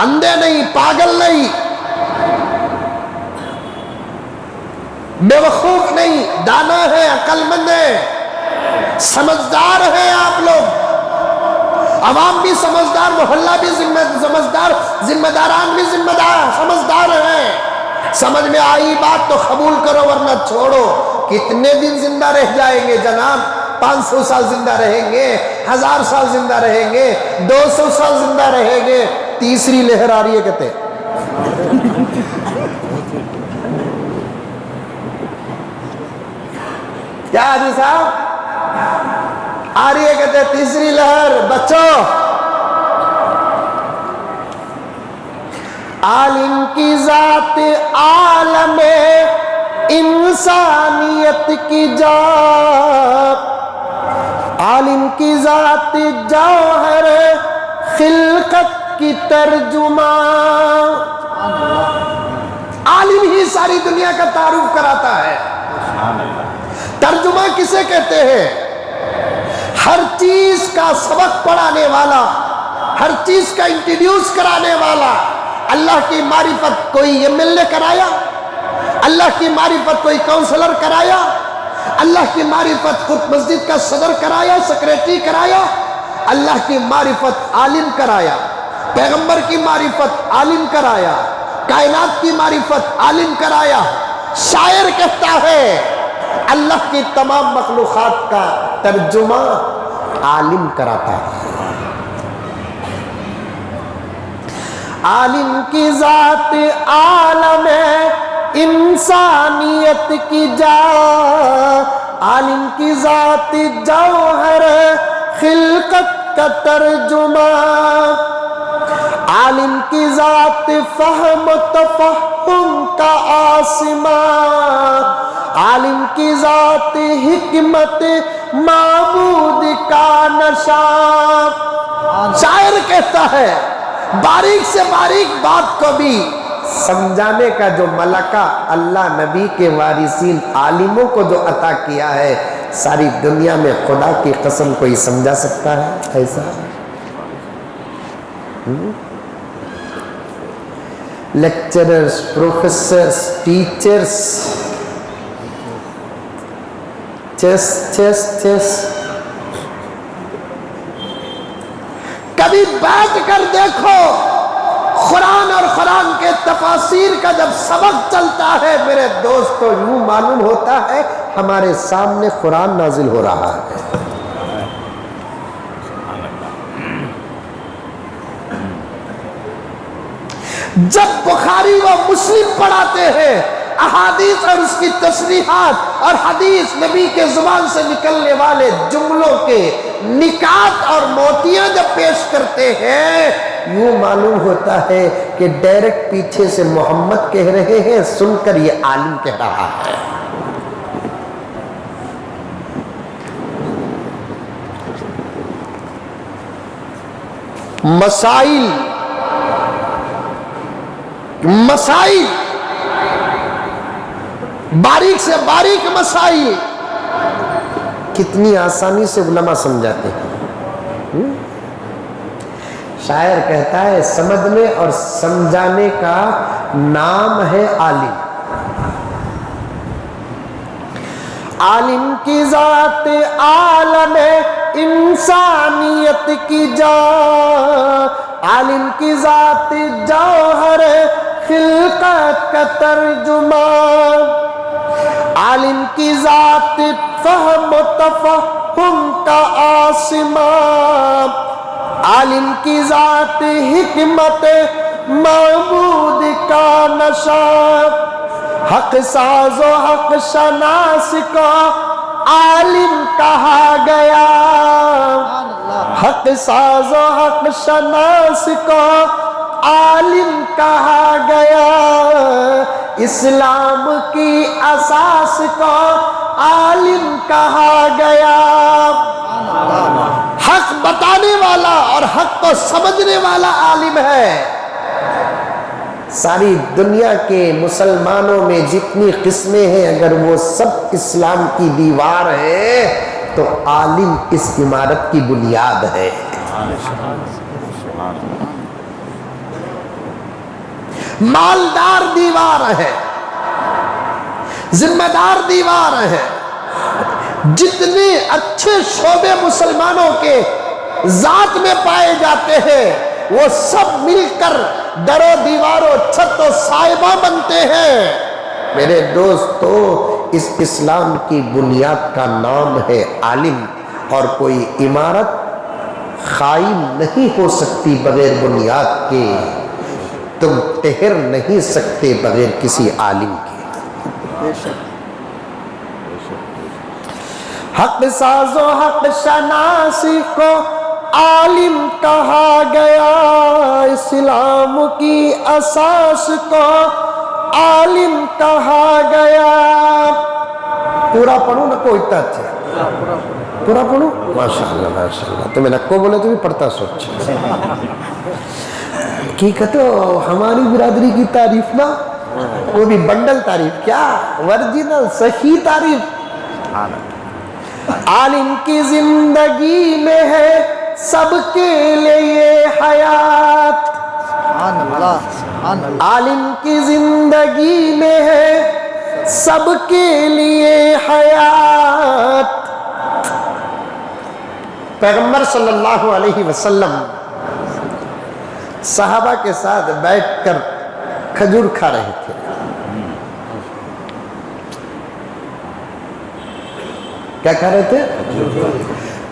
اندھے نہیں پاگل نہیں بے وقوف نہیں دانا ہے عقل مند ہے سمجھدار ہیں آپ لوگ. عوام بھی سمجھدار محلہ بھی سمجھدار ذمہ داران بھی سمجھدار ہیں. سمجھ میں آئی بات تو قبول کرو ورنہ چھوڑو. کتنے دن زندہ رہ جائیں گے جناب. 500 سال زندہ رہیں گے 1000 سال زندہ رہیں گے 200 سال زندہ رہیں گے. تیسری لہر آ رہی ہے کہتے کیا حاجی صاحب آ رہی ہے کہتے تیسری لہر. بچوں عالم کی ذات عالم انسانیت کی جا. عالم کی ذات جوہر خلقت کی ترجمہ. عالم ہی ساری دنیا کا تعارف کراتا ہے. ترجمہ کسے کہتے ہیں؟ ہر چیز کا سبق پڑھانے والا ہر چیز کا انٹروڈیوس کرانے والا. اللہ کی معرفت کوئی ایم ایل اے کرایا اللہ کی معرفت کوئی کونسلر کرایا اللہ کی معرفت خود مسجد کا صدر کرایا سیکریٹری کرایا. اللہ کی معرفت عالم کرایا. پیغمبر کی معرفت عالم کرایا. کائنات کی معرفت عالم کرایا. شاعر کہتا ہے اللہ کی تمام مخلوقات کا ترجمہ عالم کراتا ہے. عالم کی ذات عالم انسانیت کی جا. عالم کی ذات جوہر خلقت کا ترجمہ. عالم کی ذات فہم تفہم کا آسمان. عالم کی ذات حکمت معبود کا نشان. شاعر کہتا ہے باریک سے باریک بات کو بھی سمجھانے کا جو ملکہ اللہ نبی کے وارثین عالموں کو جو عطا کیا ہے ساری دنیا میں خدا کی قسم کوئی سمجھا سکتا ہے ایسا؟ لیکچررز پروفیسرز ٹیچرز چیس کبھی بیٹھ کر دیکھو قرآن اور قرآن کے تفاسیر کا جب سبق چلتا ہے میرے دوستو یوں معلوم ہوتا ہے ہمارے سامنے قرآن نازل ہو رہا ہے. جب بخاری و مسلم پڑھاتے ہیں احادیث اور اس کی تصریحات اور حدیث نبی کے زبان سے نکلنے والے جملوں کے نکات اور موتیاں جب پیش کرتے ہیں یوں معلوم ہوتا ہے کہ ڈائریکٹ پیچھے سے محمد کہہ رہے ہیں سن کر یہ عالم کہہ رہا ہے. مسائل باریک سے باریک مسائل کتنی آسانی سے علماء سمجھاتے ہیں. شاعر کہتا ہے سمجھنے اور سمجھانے کا نام ہے عالم. عالم کی ذات عالم انسانیت کی جا. عالم کی ذات جوہر خلقت کا ترجمہ. عالم کی ذات فہم و تفہم کا آسمان. عالم کی ذات حکمت معبود کا نشان. حق ساز و حق شناس کو عالم کہا گیا. حق ساز و حق شناس کو عالم کہا گیا، اسلام کی اساس کو عالم کہا گیا۔ حق بتانے والا اور حق کو سمجھنے والا عالم ہے۔ ساری دنیا کے مسلمانوں میں جتنی قسمیں ہیں، اگر وہ سب اسلام کی دیوار ہے تو عالم اس عمارت کی بنیاد ہے۔ مالدار دیوار ہے، ذمہ دار دیوار ہے۔ جتنے اچھے شعبے مسلمانوں کے ذات میں پائے جاتے ہیں، وہ سب مل کر در و دیوار و چھت و سائبہ بنتے ہیں۔ میرے دوستو، اس اسلام کی بنیاد کا نام ہے عالم، اور کوئی عمارت قائم نہیں ہو سکتی بغیر بنیاد کے، تم ٹھہر نہیں سکتے بغیر کسی عالم کے۔ حق ساز و حق شناسی کو عالم کہا گیا، اسلام کی اساس کو عالم کہا گیا۔ پورا پڑھوں نہ کوئی اتنا اچھا، پورا پڑھوں؟ ماشاءاللہ ماشاءاللہ، تو میں نکو بولے تو بھی پڑھتا سوچ کی کہتے ہو ہماری برادری کی تعریف نا، وہ بھی بنڈل تعریف، کیا ورجنل صحیح تعریف۔ عالم کی زندگی میں ہے سب کے لیے حیات، عالم کی زندگی میں ہے سب کے لیے حیات۔ پیغمبر صلی اللہ علیہ وسلم صحابہ کے ساتھ بیٹھ کر کھجور کھا رہے تھے۔ کیا کھا رہے تھے؟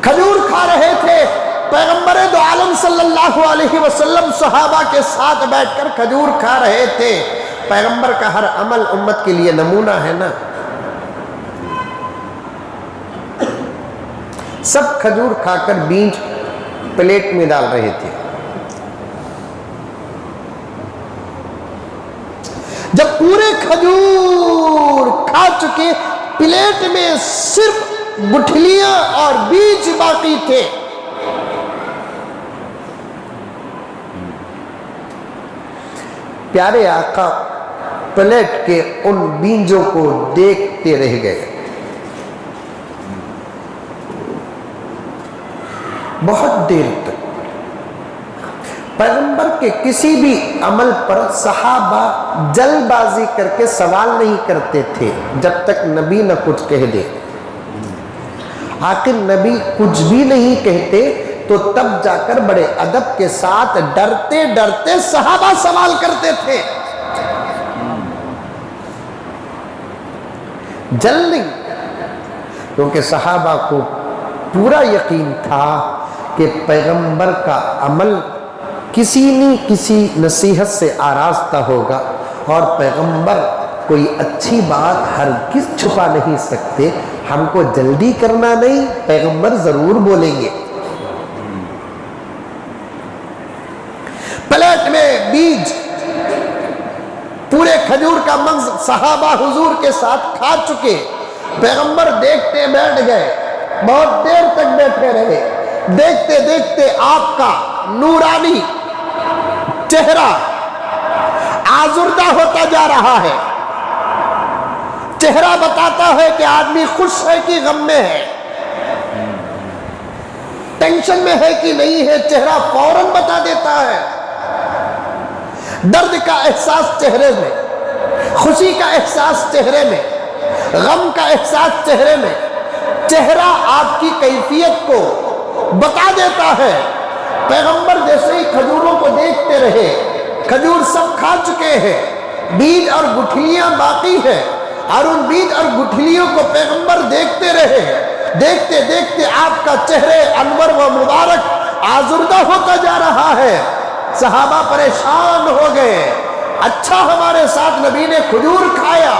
کھجور کھا رہے تھے۔ پیغمبر دو عالم صلی اللہ علیہ وسلم صحابہ کے ساتھ بیٹھ کر کھجور کھا رہے تھے۔ پیغمبر کا ہر عمل امت کے لیے نمونہ ہے نا۔ سب کھجور کھا کر بیج پلیٹ میں ڈال رہے تھے۔ جب پورے کھجور کھا چکے، پلیٹ میں صرف گٹھلیاں اور بیج باقی تھے۔ پیارے آقا پلیٹ کے ان بیجوں کو دیکھتے رہ گئے۔ بہت دیر تک پیغمبر کے کسی بھی عمل پر صحابہ جلد بازی کر کے سوال نہیں کرتے تھے جب تک نبی نہ کچھ کہہ دے۔ آخر نبی کچھ بھی نہیں کہتے تو تب جا کر بڑے ادب کے ساتھ ڈرتے ڈرتے صحابہ سوال کرتے تھے۔ جلد نہیں، کیونکہ صحابہ کو پورا یقین تھا کہ پیغمبر کا عمل کسی نہ کسی نصیحت سے آراستہ ہوگا، اور پیغمبر کوئی اچھی بات ہرگز چھپا نہیں سکتے۔ ہم کو جلدی کرنا نہیں، پیغمبر ضرور بولیں گے۔ پلیٹ میں بیج پورے کھجور کا مغز صحابہ حضور کے ساتھ کھا چکے۔ پیغمبر دیکھتے بیٹھ گئے، بہت دیر تک بیٹھے رہے۔ دیکھتے دیکھتے آپ کا نورانی چہرہ آزردہ ہوتا جا رہا ہے۔ چہرہ بتاتا ہے کہ آدمی خوش ہے کہ غم میں ہے، ٹینشن میں ہے کہ نہیں ہے، چہرہ فوراً بتا دیتا ہے۔ درد کا احساس چہرے میں، خوشی کا احساس چہرے میں، غم کا احساس چہرے میں، چہرہ آپ کی کیفیت کو بتا دیتا ہے۔ پیغمبر جیسے ہی کھجوروں کو دیکھتے رہے، کھجور سب کھا چکے ہیں، بیج اور گٹھلیاں باقی ہیں، اور ان بیج اور گٹھلیوں کو پیغمبر دیکھتے رہے۔ دیکھتے دیکھتے آپ کا چہرے انور و مبارک آزردہ ہوتا جا رہا ہے۔ صحابہ پریشان ہو گئے، اچھا ہمارے ساتھ نبی نے کھجور کھایا،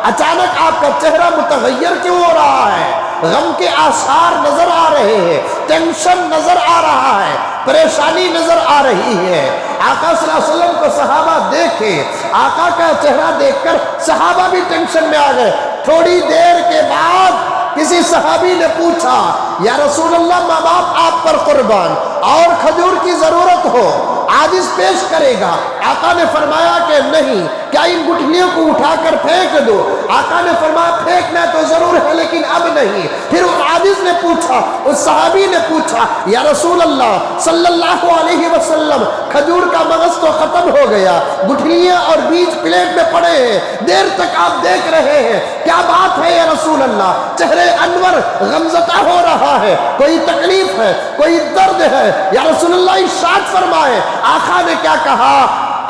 اچانک آپ کا چہرہ متغیر کیوں ہو رہا ہے؟ غم کے آثار نظر آ رہے ہیں، ٹینشن نظر آ رہا ہے۔ پریشانی نظر آ رہی ہے. آقا صلی اللہ علیہ وسلم کو صحابہ دیکھے, آقا کا چہرہ دیکھ کر صحابہ بھی ٹینشن میں آ گئے. تھوڑی دیر کے بعد کسی صحابی نے پوچھا, یا رسول اللہ ماں باپ آپ پر قربان, اور کھجور کی ضرورت ہو, عاجز پیش کرے گا؟ آقا نے فرمایا کہ نہیں, کیا ان گٹھلیوں کو اٹھا کر پھینک دو؟ آقا نے فرمایا پھینکنا تو ضرور ہے لیکن اب نہیں. پھر اس عاجز نے پوچھا, اس صحابی نے پوچھا, یا رسول اللہ صلی اللہ علیہ وسلم کھجور کا مغز تو ختم ہو گیا, گٹھلیاں اور بیج پلیٹ میں پڑے ہیں, دیر تک آپ دیکھ رہے ہیں, کیا بات ہے یا رسول اللہ؟ چہرے انور غمزدہ ہو رہا ہے, کوئی تکلیف ہے, کوئی درد ہے, یا رسول اللہ ارشاد فرمائے. آقا نے کیا کہا؟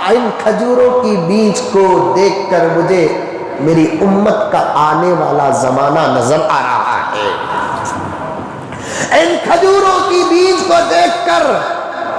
ان کھجوروں کی بیج کو دیکھ کر مجھے میری امت کا آنے والا زمانہ نظر آ رہا ہے. ان کھجوروں کی بیج کو دیکھ کر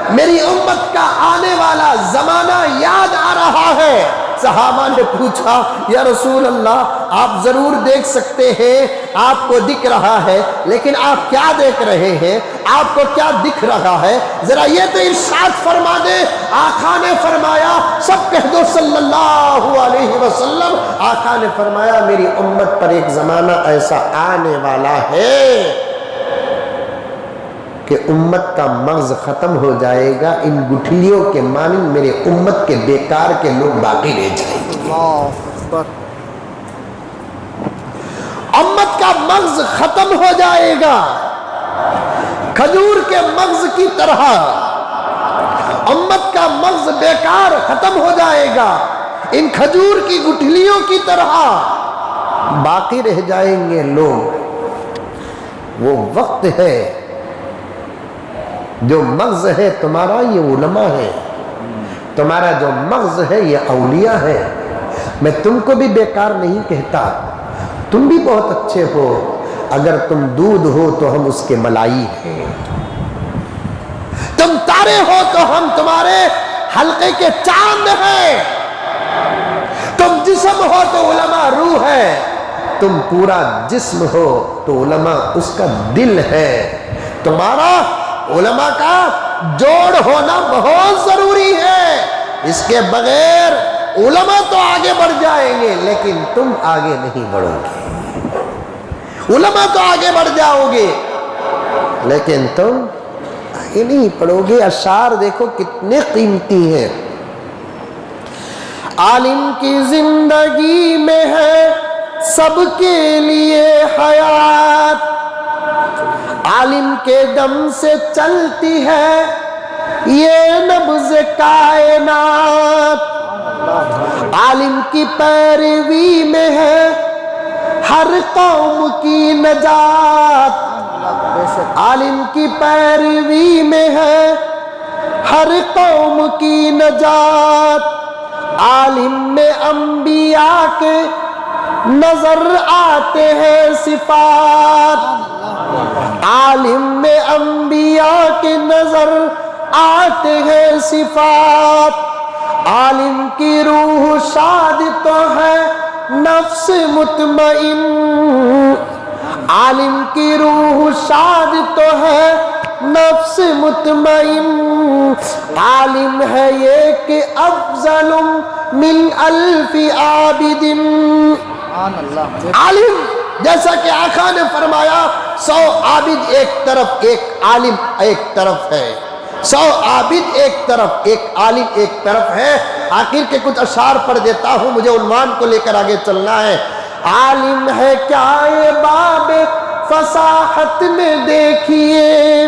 میری امت کا آنے والا زمانہ یاد آ رہا ہے. صحابہ نے پوچھا, یا رسول اللہ آپ ضرور دیکھ سکتے ہیں, آپ کو دکھ رہا ہے, لیکن آپ کیا دیکھ رہے ہیں؟ آپ کو کیا دکھ رہا ہے؟ ذرا یہ تو ارشاد فرما دے. آقا نے فرمایا, سب کہہ دو صلی اللہ علیہ وسلم. آقا نے فرمایا میری امت پر ایک زمانہ ایسا آنے والا ہے کہ امت کا مغز ختم ہو جائے گا, ان گٹھلیوں کے مانند میرے امت کے بیکار کے لوگ باقی رہ جائیں گے. امت کا مغز ختم ہو جائے گا کھجور کے مغز کی طرح. امت کا مغز بیکار ختم ہو جائے گا ان کھجور کی گٹھلیوں کی طرح, باقی رہ جائیں گے لوگ. وہ وقت ہے, جو مغز ہے تمہارا یہ علماء ہے, تمہارا جو مغز ہے یہ اولیاء ہے. میں تم کو بھی بیکار نہیں کہتا, تم بھی بہت اچھے ہو. اگر تم دودھ ہو تو ہم اس کے ملائی ہیں, تم تارے ہو تو ہم تمہارے حلقے کے چاند ہیں, تم جسم ہو تو علماء روح ہے, تم پورا جسم ہو تو علماء اس کا دل ہے. تمہارا علماء کا جوڑ ہونا بہت ضروری ہے. اس کے بغیر علماء تو آگے بڑھ جائیں گے لیکن تم آگے نہیں بڑھو گے. علماء تو آگے بڑھ جاؤ گے لیکن تم آگے نہیں پڑھو گے. اشعار دیکھو کتنے قیمتی ہیں. عالم کی زندگی میں ہے سب کے لیے حیات, عالم کے دم سے چلتی ہے یہ نبض کائنات. عالم کی پیروی میں ہے ہر قوم کی نجات, عالم کی پیروی میں ہے ہر قوم کی نجات. عالم میں انبیاء کے نظر آتے ہیں صفات, عالم میں انبیاء کے نظر آتے ہیں صفات. عالم کی روح شاد تو ہے نفس مطمئن, عالم کی روح شاد تو ہے نفس مطمئن. عالم ہے یہ کہ افضل من الف عابد. عالم جیسا کہ آقا نے فرمایا 100 عابد ایک طرف, ایک عالم ایک طرف ہے. 100 عابد ایک طرف, ایک عالم ایک طرف ہے. آخر کے کچھ اشعار پڑھ دیتا ہوں, مجھے عنوان کو لے کر آگے چلنا ہے. عالم ہے کیا یہ باب فصاحت میں دیکھیے,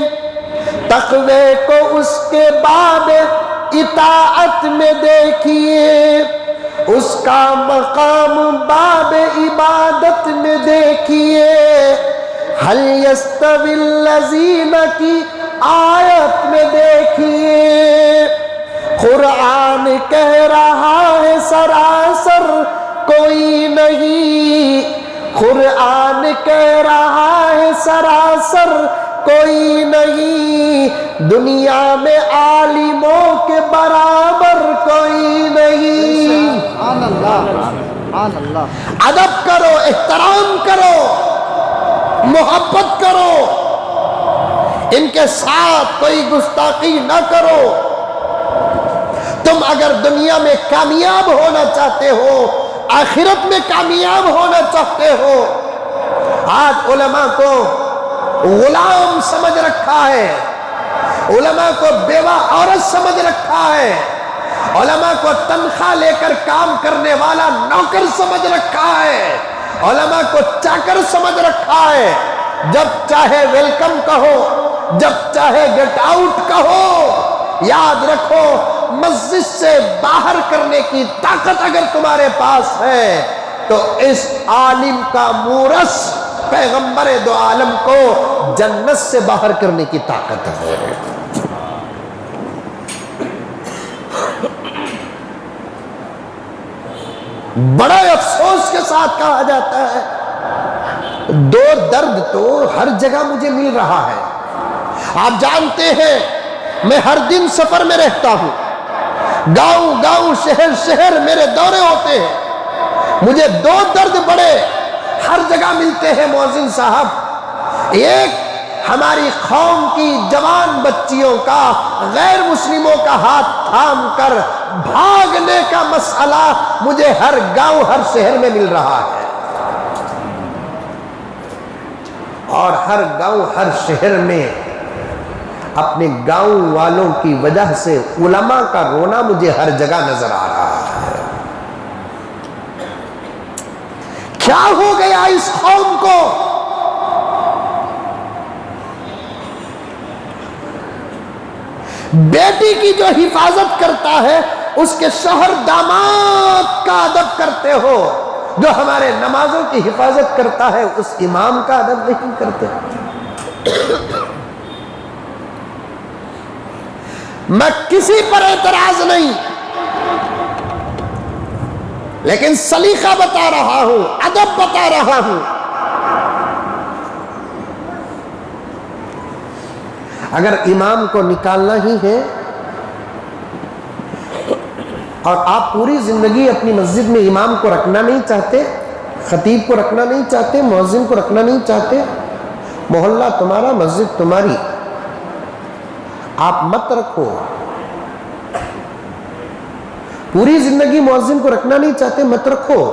تقوی کو اس کے باب اطاعت میں دیکھیے, اس کا مقام باب عبادت میں دیکھیے. حل یستوی الذین کی آیت میں دیکھیے. قرآن کہہ رہا ہے سراسر کوئی نہیں, قرآن کہہ رہا ہے سراسر کوئی نہیں. دنیا میں عالموں کے برابر کوئی نہیں. ادب کرو, احترام کرو, محبت کرو. ان کے ساتھ کوئی گستاخی نہ کرو۔ تم اگر دنیا میں کامیاب ہونا چاہتے ہو، آخرت میں کامیاب ہونا چاہتے ہو۔ آج علماء کو غلام سمجھ رکھا ہے، علماء کو بیوہ عورت سمجھ رکھا ہے، علماء کو تنخواہ لے کر کام کرنے والا نوکر سمجھ رکھا ہے، علماء کو چاکر سمجھ رکھا ہے۔ جب چاہے ویلکم کہو، جب چاہے گیٹ آؤٹ کہو، یاد رکھو مسجد سے باہر کرنے کی طاقت اگر تمہارے پاس ہے تو اس عالم کا مورث پیغمبر دو عالم کو جنت سے باہر کرنے کی طاقت ہے۔ بڑا افسوس کے ساتھ کہا جاتا ہے، دو درد تو ہر جگہ مجھے مل رہا ہے۔ آپ جانتے ہیں میں ہر دن سفر میں رہتا ہوں، گاؤں گاؤں شہر شہر میرے دورے ہوتے ہیں، مجھے دو درد بڑے ہر جگہ ملتے ہیں مؤذن صاحب۔ ایک ہماری قوم کی جوان بچیوں کا غیر مسلموں کا ہاتھ تھام کر بھاگنے کا مسئلہ مجھے ہر گاؤں ہر شہر میں مل رہا ہے، اور ہر گاؤں ہر شہر میں اپنے گاؤں والوں کی وجہ سے علماء کا رونا مجھے ہر جگہ نظر آ رہا ہے۔ کیا ہو گیا اس قوم کو؟ بیٹی کی جو حفاظت کرتا ہے اس کے شوہر داماد کا ادب کرتے ہو، جو ہمارے نمازوں کی حفاظت کرتا ہے اس امام کا ادب نہیں کرتے۔ میں کسی پر اعتراض نہیں، لیکن سلیقہ بتا رہا ہوں، ادب بتا رہا ہوں۔ اگر امام کو نکالنا ہی ہے اور آپ پوری زندگی اپنی مسجد میں امام کو رکھنا نہیں چاہتے، خطیب کو رکھنا نہیں چاہتے، مؤذن کو رکھنا نہیں چاہتے، محلہ تمہارا مسجد تمہاری، آپ مت رکھو۔ پوری زندگی مؤذن کو رکھنا نہیں چاہتے، مت رکھو۔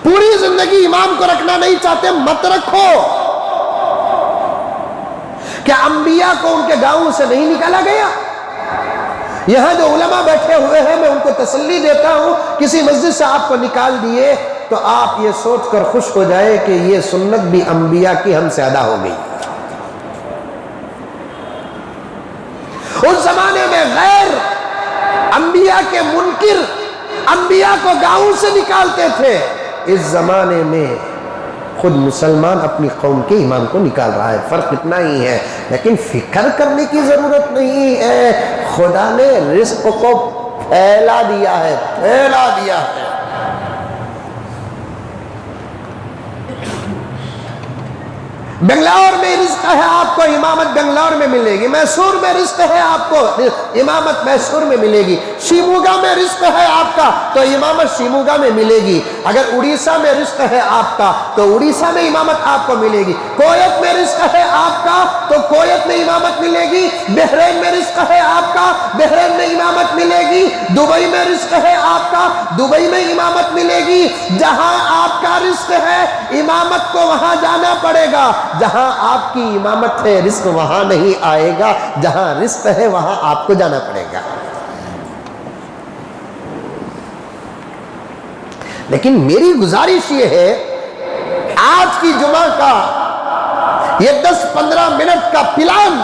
پوری زندگی امام کو رکھنا نہیں چاہتے، مت رکھو۔ کیا انبیاء کو ان کے گاؤں سے نہیں نکالا گیا؟ یہاں جو علماء بیٹھے ہوئے ہیں میں ان کو تسلی دیتا ہوں، کسی مسجد سے آپ کو نکال دیے تو آپ یہ سوچ کر خوش ہو جائے کہ یہ سنت بھی انبیاء کی ہم سے ادا ہو گئی۔ اس زمانے میں غیر انبیاء کے منکر انبیاء کو گاؤں سے نکالتے تھے، اس زمانے میں خود مسلمان اپنی قوم کے امام کو نکال رہا ہے۔ فرق اتنا ہی ہے، لیکن فکر کرنے کی ضرورت نہیں ہے، خدا نے رزق کو پھیلا دیا ہے، پھیلا دیا ہے۔ بنگلور میں رزق ہے آپ کو، امامت بنگلور میں ملے گی۔ میسور میں رزق ہے آپ کو، امامت میسور میں ملے گی۔ شیموگا میں رزق ہے آپ کا تو امامت شیموگا میں ملے گی۔ اگر اڑیسہ میں رزق ہے آپ کا تو اڑیسہ میں امامت آپ کو ملے گی۔ کویت میں رزق ہے آپ کا تو کویت میں امامت ملے گی۔ بحرین میں رزق ہے آپ کا، بحرین میں امامت ملے گی۔ دبئی میں رزق ہے آپ کا، دبئی میں امامت ملے گی۔ جہاں آپ کا رزق ہے امامت کو وہاں جانا پڑے گا، جہاں آپ کی امامت ہے رزق وہاں نہیں آئے گا، جہاں رزق ہے وہاں آپ کو جانا پڑے گا۔ لیکن میری گزارش یہ ہے، آج کی جمعہ کا یہ 10-15 منٹ کا پلان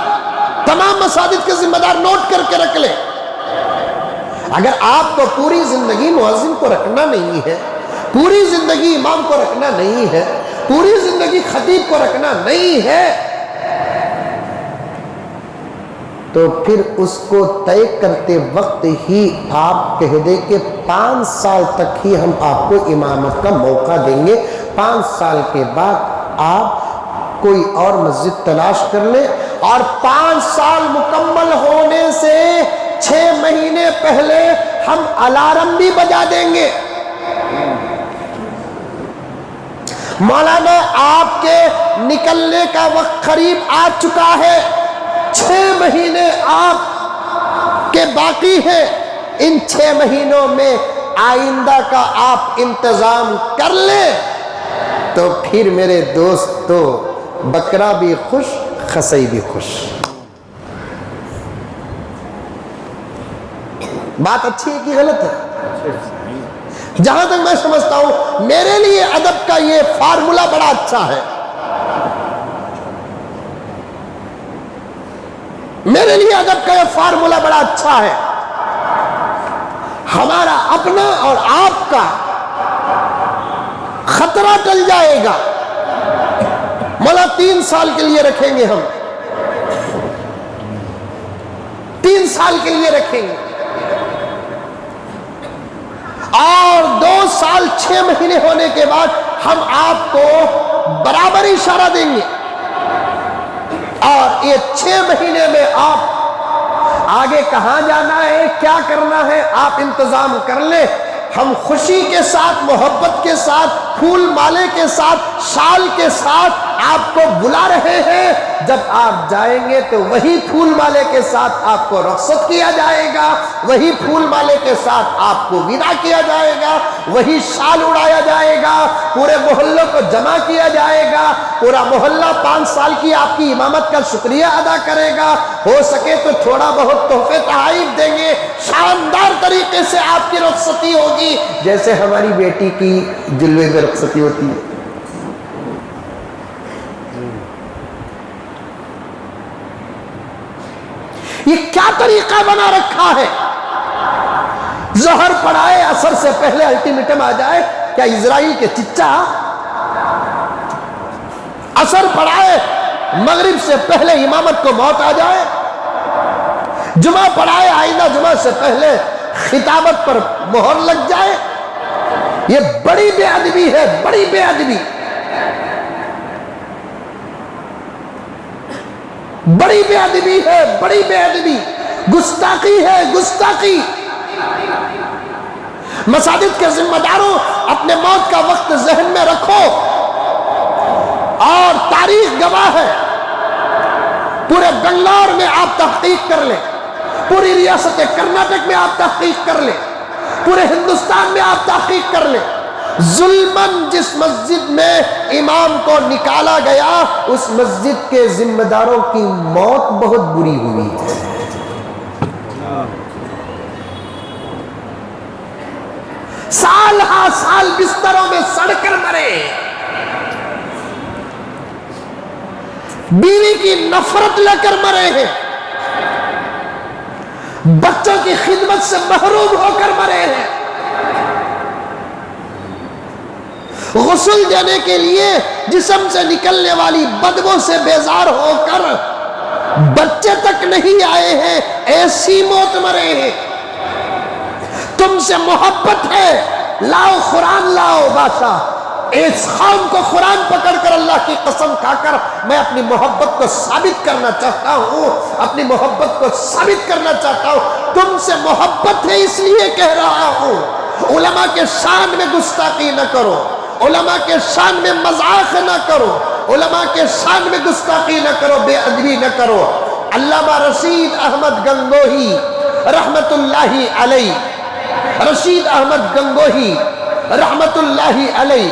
تمام مساجد کے ذمہ دار نوٹ کر کے رکھ لیں۔ اگر آپ کو پوری زندگی مؤذن کو رکھنا نہیں ہے، پوری زندگی امام کو رکھنا نہیں ہے، پوری زندگی خطیب کو رکھنا نہیں ہے، تو پھر اس کو طے کرتے وقت ہی آپ کہہ دیں کہ 5 سال تک ہی ہم آپ کو امامت کا موقع دیں گے، 5 سال کے بعد آپ کوئی اور مسجد تلاش کر لیں، اور 5 سال مکمل ہونے سے 6 مہینے پہلے ہم الارم بھی بجا دیں گے۔ مولانا آپ کے نکلنے کا وقت قریب آ چکا ہے، 6 مہینے آپ کے باقی ہیں، ان 6 مہینوں میں آئندہ کا آپ انتظام کر لیں تو پھر میرے دوستو بکرا بھی خوش خصی بھی خوش۔ بات اچھی ہے کہ غلط ہے؟ جہاں تک میں سمجھتا ہوں میرے لیے ادب کا یہ فارمولا بڑا اچھا ہے، میرے لیے ادب کا یہ فارمولا بڑا اچھا ہے۔ ہمارا اپنا اور آپ کا خطرہ ٹل جائے گا۔ مولا 3 سال کے لیے رکھیں گے، ہم 3 سال کے لیے رکھیں گے، اور 2 سال 6 مہینے ہونے کے بعد ہم آپ کو برابر اشارہ دیں گے، اور یہ 6 مہینے میں آپ آگے کہاں جانا ہے، کیا کرنا ہے، آپ انتظام کر لیں۔ ہم خوشی کے ساتھ، محبت کے ساتھ، پھول مالے کے ساتھ، شال کے ساتھ آپ کو بلا رہے ہیں۔ جب آپ جائیں گے تو وہی پھول مالے کے ساتھ آپ کو رخصت کیا جائے گا، وہی پھول مالے کے ساتھ آپ کو ودا کیا جائے گا، وہی شال اڑایا جائے گا، پورے محلوں کو جمع کیا جائے گا، پورا محلہ 5 سال کی آپ کی امامت کا شکریہ ادا کرے گا، ہو سکے تو تھوڑا بہت تحفے تحائف دیں گے، شاندار طریقے سے آپ کی رخصتی ہوگی، جیسے ہماری بیٹی کی جلوے میں رخصتی ہوتی ہے۔ یہ کیا طریقہ بنا رکھا ہے؟ ظہر پڑھائے، عصر سے پہلے الٹیمیٹم آ جائے، کیا اسرائیل کے چچا؟ عصر پڑھائے، مغرب سے پہلے امامت کو موت آ جائے، جمعہ پڑھائے، آئندہ جمعہ سے پہلے خطابت پر مہر لگ جائے۔ یہ بڑی بے ادبی ہے، بڑی بے ادبی، بڑی بے ادبی ہے، بڑی بے ادبی، گستاخی ہے، گستاخی۔ مساجد کے ذمہ داروں، اپنے موت کا وقت ذہن میں رکھو، اور تاریخ گواہ ہے، پورے بنگلور میں آپ تحقیق کر لیں، پوری ریاست کرناٹک میں آپ تحقیق کر لیں، پورے ہندوستان میں آپ تحقیق کر لیں، ظلماً جس مسجد میں امام کو نکالا گیا اس مسجد کے ذمہ داروں کی موت بہت بری ہوئی ہے۔ سال ہا سال بستروں میں سڑ کر مرے، بیوی کی نفرت لے کر مرے ہیں، بچوں کی خدمت سے محروم ہو کر مرے ہیں، غسل دینے کے لیے جسم سے نکلنے والی بدبو سے بیزار ہو کر بچے تک نہیں آئے ہیں، ایسی موت مرے ہیں۔ تم سے محبت ہے، لاؤ قرآن لاؤ بادشاہ۔ اس قوم کو قرآن پکڑ کر اللہ کی قسم کھا کر میں اپنی محبت کو ثابت کرنا چاہتا ہوں، اپنی محبت کو ثابت کرنا چاہتا ہوں۔ تم سے محبت ہے اس لیے کہہ رہا ہوں۔ علماء کے شان میں گستاخی نہ کرو، علماء کے شان میں مذاق نہ کرو، علماء کے شان میں گستاخی نہ کرو، بے ادبی نہ کرو۔ علامہ رشید احمد گنگوہی رحمت اللہ علیہ، رشید احمد گنگوہی رحمت اللہ علیہ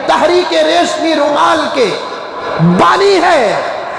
تحریک ریشمی رومال کے بانی ہے،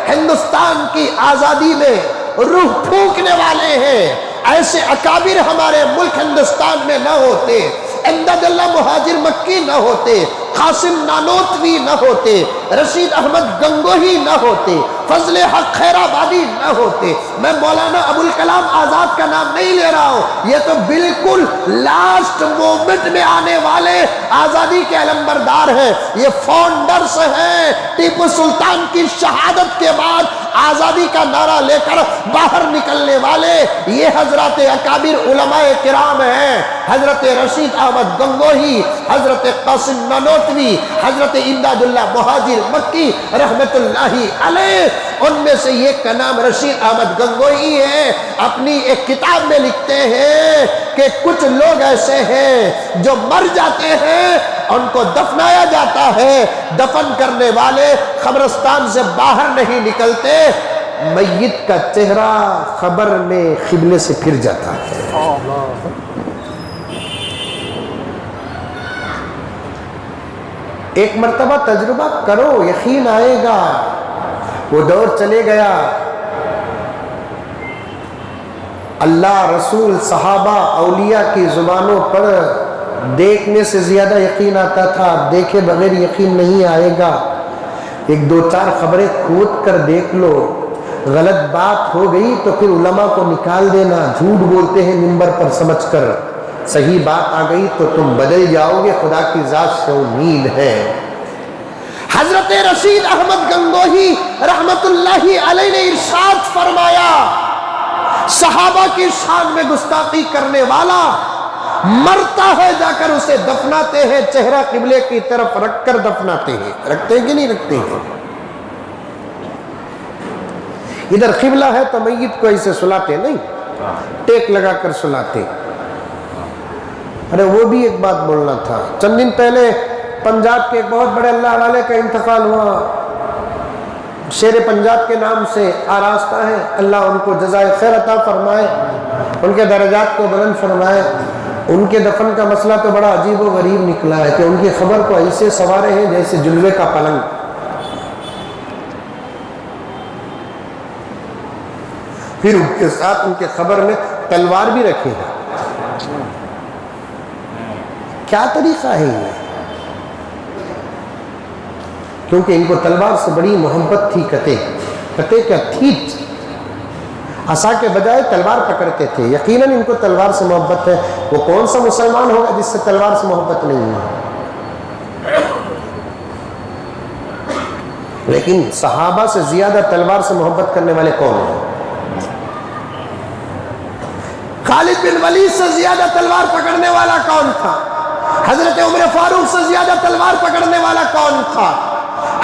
ہندوستان کی آزادی میں روح پھونکنے والے ہیں۔ ایسے اکابر ہمارے ملک ہندوستان میں نہ ہوتے، امداد اللہ مہاجر مکی نہ ہوتے، قاسم نانوتوی نہ ہوتے، رشید احمد گنگوہی نہ ہوتے، فضل حق خیر آبادی نہ ہوتے۔ میں مولانا ابوالکلام آزاد کا نام نہیں لے رہا ہوں، یہ تو بالکل لاسٹ مومنٹ میں آنے والے آزادی کے علمبردار ہیں، یہ فاؤنڈرز ہیں۔ ٹیپو سلطان کی شہادت کے بعد آزادی کا نعرہ لے کر باہر نکلنے والے یہ حضرات اکابر علماء کرام ہیں، حضرت رشید احمد گنگوہی، حضرت قاسم نانوتوی، حضرت امداد اللہ مہاجر مکی رحمت اللہ علیہ۔ ان میں سے ایک کا نام رشید احمد گنگوئی ہے۔ اپنی ایک کتاب میں لکھتے ہیں کہ کچھ لوگ ایسے ہیں جو مر جاتے ہیں، ان کو دفنایا جاتا ہے، دفن کرنے والے قبرستان سے باہر نہیں نکلتے، میت کا چہرہ قبر میں قبلے سے پھر جاتا ہے۔ ایک مرتبہ تجربہ کرو، یقین آئے گا۔ وہ دور چلے گیا، اللہ، رسول، صحابہ، اولیاء کی زبانوں پر دیکھنے سے زیادہ یقین آتا تھا، دیکھے بغیر یقین نہیں آئے گا۔ ایک دو چار خبریں کھود کر دیکھ لو، غلط بات ہو گئی تو پھر علماء کو نکال دینا، جھوٹ بولتے ہیں منبر پر سمجھ کر، صحیح بات آ گئی تو تم بدل جاؤ گے، خدا کی ذات سے امید ہے۔ حضرت رشید احمد گنگوہی رحمت اللہ علیہ نے ارشاد فرمایا، صحابہ کی شان میں گستاخی کرنے والا مرتا ہے، جا کر اسے دفناتے ہیں، چہرہ قبلے کی طرف رکھ کر دفناتے ہیں۔ رکھتے ہیں کہ نہیں رکھتے ہیں؟ ادھر قبلہ ہے تو میت کو اسے سلاتے نہیں، ٹیک لگا کر سلاتے۔ ارے وہ بھی ایک بات بولنا تھا، چند دن پہلے پنجاب کے ایک بہت بڑے اللہ والے کا انتقال ہوا، شیر پنجاب کے نام سے آراستہ ہیں، اللہ ان کو جزائے خیر عطا فرمائے، ان کے درجات کو بلند فرمائے۔ ان کے دفن کا مسئلہ تو بڑا عجیب و غریب نکلا ہے کہ ان کی خبر کو ایسے سوارے ہیں جیسے جلوے کا پلنگ، پھر ان کے ساتھ ان کے خبر میں تلوار بھی رکھی ہے۔ کیا طریقہ ہے یہ؟ کیونکہ ان کو تلوار سے بڑی محبت تھی، کتے کیا تھی، عصا کے بجائے تلوار پکڑتے تھے۔ یقیناً ان کو تلوار سے محبت ہے، وہ کون سا مسلمان ہوگا جس سے تلوار سے محبت نہیں ہے؟ لیکن صحابہ سے زیادہ تلوار سے محبت کرنے والے کون ہیں؟ خالد بن ولید سے زیادہ تلوار پکڑنے والا کون تھا؟ حضرت عمر فاروق سے زیادہ تلوار پکڑنے والا کون تھا؟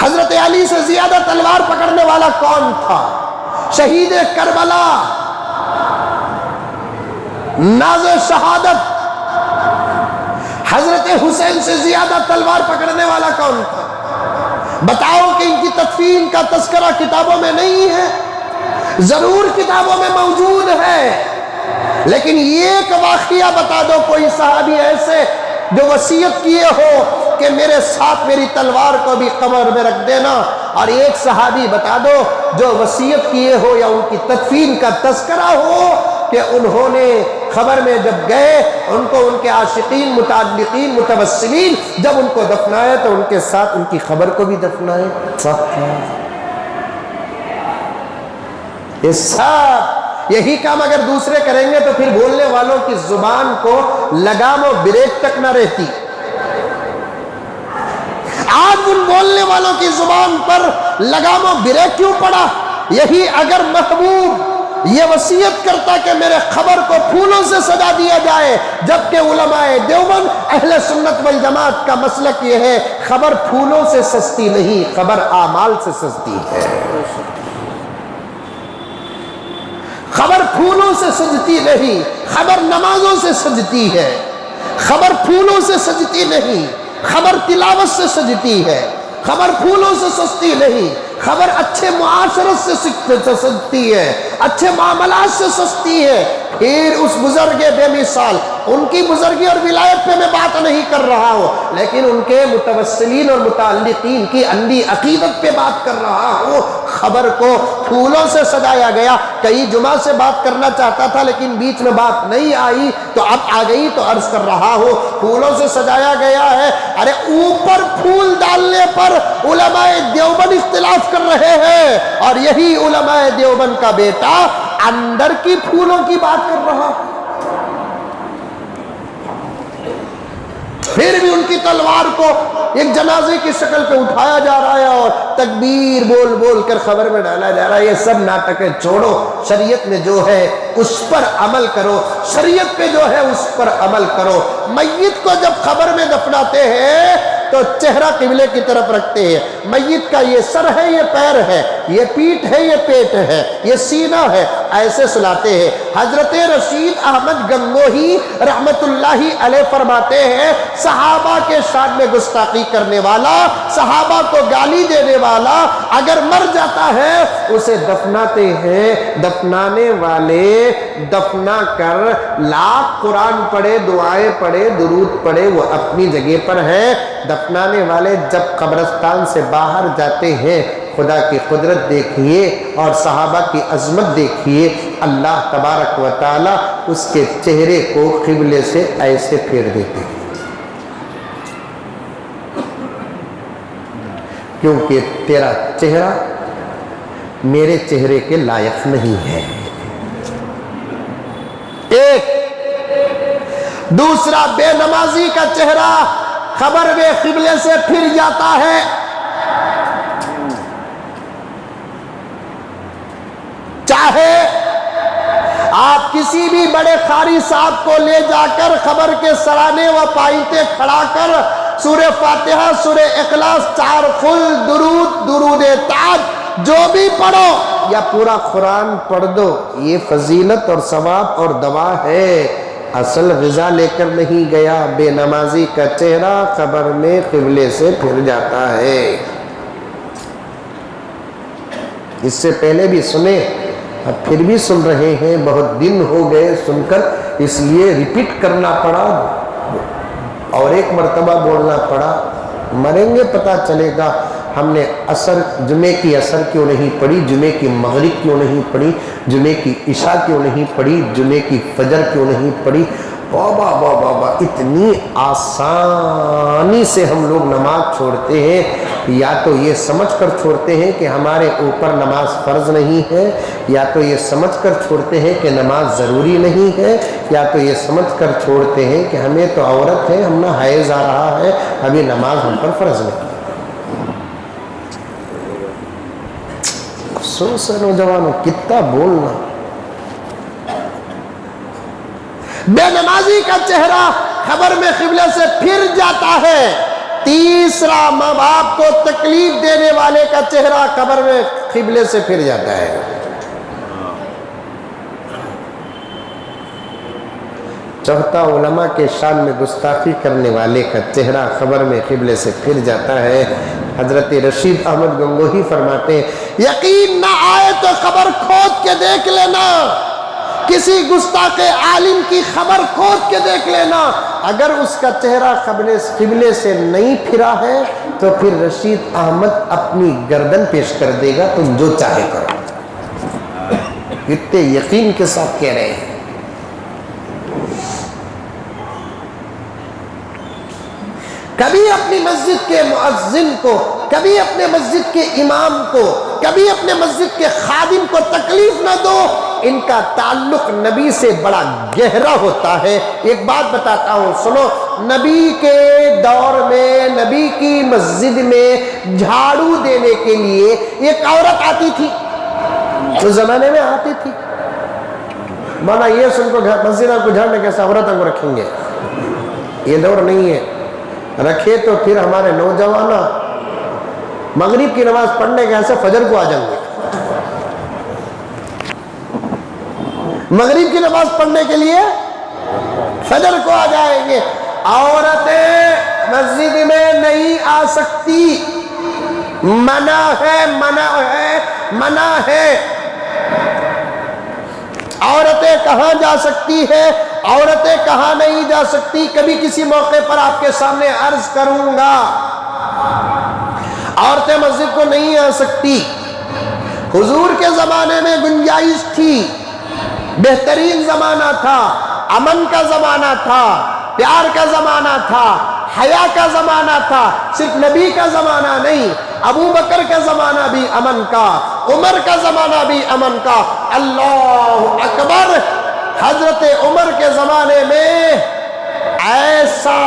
حضرت علی سے زیادہ تلوار پکڑنے والا کون تھا؟ شہید کربلا، ناز شہادت، حضرت حسین سے زیادہ تلوار پکڑنے والا کون تھا؟ بتاؤ کہ ان کی تدفین کا تذکرہ کتابوں میں نہیں ہے؟ ضرور کتابوں میں موجود ہے، لیکن ایک واقعہ بتا دو، کوئی صحابی ایسے جو وصیت کیے ہو کہ میرے ساتھ میری تلوار کو بھی قبر میں رکھ دینا، اور ایک صحابی بتا دو جو وصیت کیے ہو یا ان کی تدفین کا تذکرہ ہو کہ انہوں نے خبر میں جب گئے ان کو ان کے عاشقین، متعلقین، متوسلین جب ان کو دفنائے تو ان کے ساتھ ان کی خبر کو بھی دفنائے۔ یہ سب یہی کام اگر دوسرے کریں گے تو پھر بولنے والوں کی زبان کو لگام و بریک تک نہ رہتی۔ آج ان بولنے والوں کی زبان پر لگام و بریک کیوں پڑا؟ یہی اگر محبوب یہ وصیت کرتا کہ میرے خبر کو پھولوں سے سجا دیا جائے، جبکہ علماء دیوبند اہل سنت والجماعت کا مسلک یہ ہے خبر پھولوں سے سجتی نہیں، خبر اعمال سے سجتی ہے۔ خبر پھولوں سے سجتی نہیں، خبر نمازوں سے سجتی ہے۔ خبر پھولوں سے سجتی نہیں، خبر تلاوت سے سجتی ہے۔ خبر پھولوں سے سجتی نہیں، خبر اچھے معاشرت سے سجتی ہے، اچھے معاملات سے سجتی ہے۔ پھر اس بزرگ بے مثال، ان کی بزرگی اور ولایت پہ میں بات نہیں کر رہا ہوں، لیکن ان کے متوسلین اور متعلقین کی اندھی عقیدت پہ بات کر رہا ہوں۔ خبر کو پھولوں سے سجایا گیا۔ کئی جمعہ سے بات کرنا چاہتا تھا لیکن بیچ میں بات نہیں آئی تو اب آ گئی تو عرض کر رہا ہوں، پھولوں سے سجایا گیا ہے۔ ارے اوپر پھول ڈالنے پر علماء دیوبند اختلاف کر رہے ہیں، اور یہی علماء دیوبند کا بیٹا اندر کی پھولوں کی بات کر رہا ہے۔ پھر بھی ان کی تلوار کو ایک جنازے کی شکل پہ اٹھایا جا رہا ہے اور تکبیر بول بول کر خبر میں ڈالا جا رہا ہے۔ یہ سب ناٹکیں چھوڑو، شریعت میں جو ہے اس پر عمل کرو، شریعت پہ جو ہے اس پر عمل کرو۔ میت کو جب خبر میں دفناتے ہیں تو چہرہ قبلے کی طرف رکھتے ہیں. میت کا یہ سر ہے، یہ پیر ہے، یہ پیٹھ ہے، یہ پیٹ ہے، یہ سینہ ہے، ایسے سلاتے ہیں. حضرت رشید احمد گنگوہی رحمت اللہ علیہ فرماتے ہیں صحابہ کے شان میں گستاخی کرنے والا، صحابہ کو گالی دینے والا اگر مر جاتا ہے اسے دفناتے ہیں. دفنانے والے دفنا کر لاکھ قرآن پڑھے، دعائیں پڑھے، درود پڑھے، وہ اپنی جگہ پر ہیں. دفنانے والے جب قبرستان سے باہر جاتے ہیں خدا کی قدرت دیکھیے اور صحابہ کی عظمت دیکھیے. اللہ تبارک و تعالی اس کے چہرے کو قبلے سے ایسے پھیر دیتے ہیں کیونکہ تیرا چہرہ میرے چہرے کے لائق نہیں ہے. ایک دوسرا، بے نمازی کا چہرہ خبر میں قبلے سے پھر جاتا ہے. چاہے آپ کسی بھی بڑے قاری صاحب کو لے جا کر خبر کے سرانے و پائنتے کھڑا کر سورہ فاتحہ، سورہ اخلاص، 4 قل، درود، درود تاج جو بھی پڑھو یا پورا قرآن پڑھ دو، یہ فضیلت اور ثواب اور دوا ہے. اصل غذا لے کر نہیں گیا. بے نمازی کا چہرہ قبر میں قبلے سے پھر جاتا ہے. اس سے پہلے بھی سنے، اب پھر بھی سن رہے ہیں، بہت دن ہو گئے سن کر، اس لیے ریپیٹ کرنا پڑا اور ایک مرتبہ بولنا پڑا. مریں گے پتہ چلے گا ہم نے عصر، جمعے کی عصر کیوں نہیں پڑھی، جمعے کی مغرب کیوں نہیں پڑھی، جمعے کی عشاء کیوں نہیں پڑھی، جمعے کی فجر کیوں نہیں پڑھی. بابا بابا بابا اتنی آسانی سے ہم لوگ نماز چھوڑتے ہیں. یا تو یہ سمجھ کر چھوڑتے ہیں کہ ہمارے اوپر نماز فرض نہیں ہے، یا تو یہ سمجھ کر چھوڑتے ہیں کہ نماز ضروری نہیں ہے، یا تو یہ سمجھ کر چھوڑتے ہیں کہ ہمیں تو عورت ہے، ہم نہ حیض آ رہا ہے، ابھی نماز ہم پر فرض نہیں. افسوس ہے نوجوانوں، کتنا بولنا. بے نمازی کا چہرہ خبر میں قبلے سے پھر جاتا ہے. تیسرا، ماں باپ کو تکلیف دینے والے کا چہرہ قبر میں قبلے سے پھر جاتا ہے. چوتھا، علماء کے شان میں گستاخی کرنے والے کا چہرہ خبر میں قبلے سے پھر جاتا ہے. حضرت رشید احمد گنگوہی فرماتے ہیں یقین نہ آئے تو خبر کھود کے دیکھ لینا. کسی گستاخ عالم کی خبر کھود کے دیکھ لینا. اگر اس کا چہرہ قبلے سے نہیں پھرا ہے تو پھر رشید احمد اپنی گردن پیش کر دے گا، تم جو چاہے کرو. اتنے یقین کے ساتھ کہہ رہے ہیں. کبھی اپنی مسجد کے مؤذن کو، کبھی اپنے مسجد کے امام کو، کبھی اپنے مسجد کے خادم کو تکلیف نہ دو. ان کا تعلق نبی سے بڑا گہرا ہوتا ہے. ایک بات بتاتا ہوں سنو. نبی کے دور میں نبی کی مسجد میں جھاڑو دینے کے لیے ایک عورت آتی تھی. اس زمانے میں آتی تھی. مولانا یہ سن کو مسجد کو جھاڑنے کیسے عورتوں کو رکھیں گے؟ یہ دور نہیں ہے. رکھے تو پھر ہمارے نوجوان مغرب کی نماز پڑھنے کے ایسے فجر کو آ جائیں گے. مغرب کی نماز پڑھنے کے لیے فجر کو آ جائیں گے. عورتیں مسجد میں نہیں آ سکتی. منع ہے، منع ہے، منع ہے. عورتیں کہاں جا سکتی ہے، عورتیں کہاں نہیں جا سکتی، کبھی کسی موقع پر آپ کے سامنے عرض کروں گا. عورتیں مسجد کو نہیں آ سکتی. حضور کے زمانے میں گنجائش تھی، بہترین زمانہ تھا، امن کا زمانہ تھا، پیار کا زمانہ تھا، حیا کا زمانہ تھا. صرف نبی کا زمانہ نہیں، ابو بکر کا زمانہ بھی امن کا، عمر کا زمانہ بھی امن کا. اللہ اکبر. حضرت عمر کے زمانے میں ایسا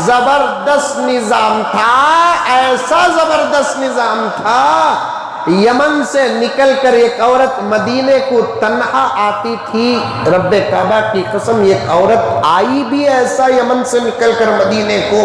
زبردست نظام تھا، ایسا زبردست نظام تھا. یمن سے نکل کر ایک عورت مدینے کو تنہا آتی تھی. رب کعبہ کی قسم ایک عورت آئی بھی ایسا یمن سے نکل کر مدینے کو.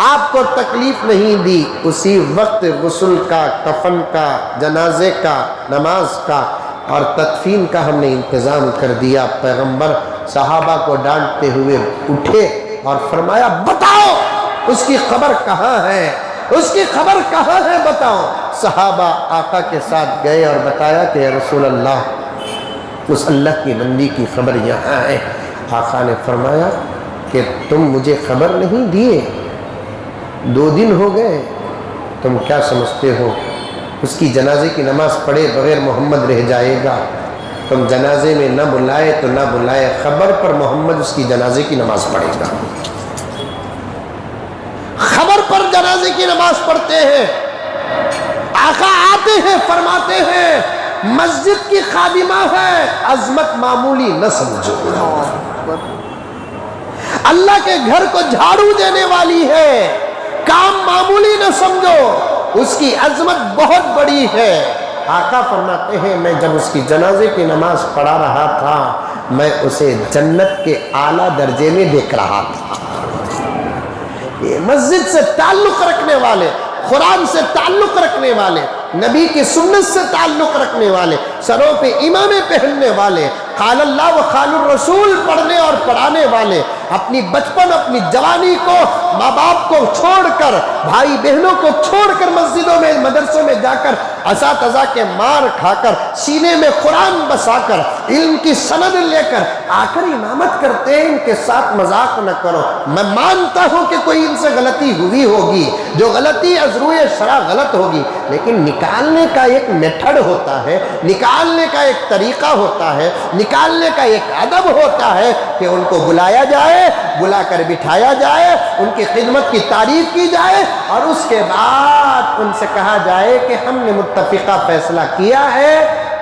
آپ کو تکلیف نہیں دی، اسی وقت غسل کا، کفن کا، جنازے کا، نماز کا اور تدفین کا ہم نے انتظام کر دیا۔ پیغمبر صحابہ کو ڈانٹتے ہوئے اٹھے اور فرمایا بتاؤ اس کی خبر کہاں ہے، اس کی خبر کہاں ہے بتاؤ۔ صحابہ آقا کے ساتھ گئے اور بتایا کہ یا رسول اللہ اس اللہ کی بندی کی خبر یہاں ہے۔ آقا نے فرمایا کہ تم مجھے خبر نہیں دیے، 2 دن ہو گئے، تم کیا سمجھتے ہو اس کی جنازے کی نماز پڑھے بغیر محمد رہ جائے گا؟ تم جنازے میں نہ بلائے تو نہ بلائے، خبر پر محمد اس کی جنازے کی نماز پڑھے گا۔ خبر پر جنازے کی نماز پڑھتے ہیں۔ آقا آتے ہیں فرماتے ہیں مسجد کی خادمہ ہے، عظمت معمولی نہ سمجھو، اللہ کے گھر کو جھاڑو دینے والی ہے، کام معمولی نہ سمجھو، اس کی عظمت بہت بڑی ہے۔ آقا فرماتے ہیں میں جب اس کی جنازے کی نماز پڑھا رہا تھا میں اسے جنت کے اعلیٰ درجے میں دیکھ رہا تھا۔ یہ مسجد سے تعلق رکھنے والے، قرآن سے تعلق رکھنے والے، نبی کی سنت سے تعلق رکھنے والے، سروں پہ امامے پہننے والے، قال اللہ و قال الرسول پڑھنے اور پڑھانے والے، اپنی بچپن اپنی جوانی کو ماں باپ کو چھوڑ کر، بھائی بہنوں کو چھوڑ کر مسجدوں میں مدرسوں میں جا کر اساتذہ کے مار کھا کر سینے میں قرآن بسا کر علم کی سند لے کر آ کر امامت کرتے ہیں۔ ان کے ساتھ مذاق نہ کرو۔ میں مانتا ہوں کہ کوئی ان سے غلطی ہوئی ہوگی، جو غلطی از روئے شرع غلط ہوگی، لیکن نکالنے کا ایک میتھڈ ہوتا ہے، نکالنے کا ایک طریقہ ہوتا ہے، نکالنے کا ایک ادب ہوتا ہے کہ ان کو بلایا جائے، بلا کر بٹھایا جائے، ان کی خدمت کی تعریف کی جائے اور اس کے بعد ان سے کہا جائے کہ ہم نے متفقہ فیصلہ کیا ہے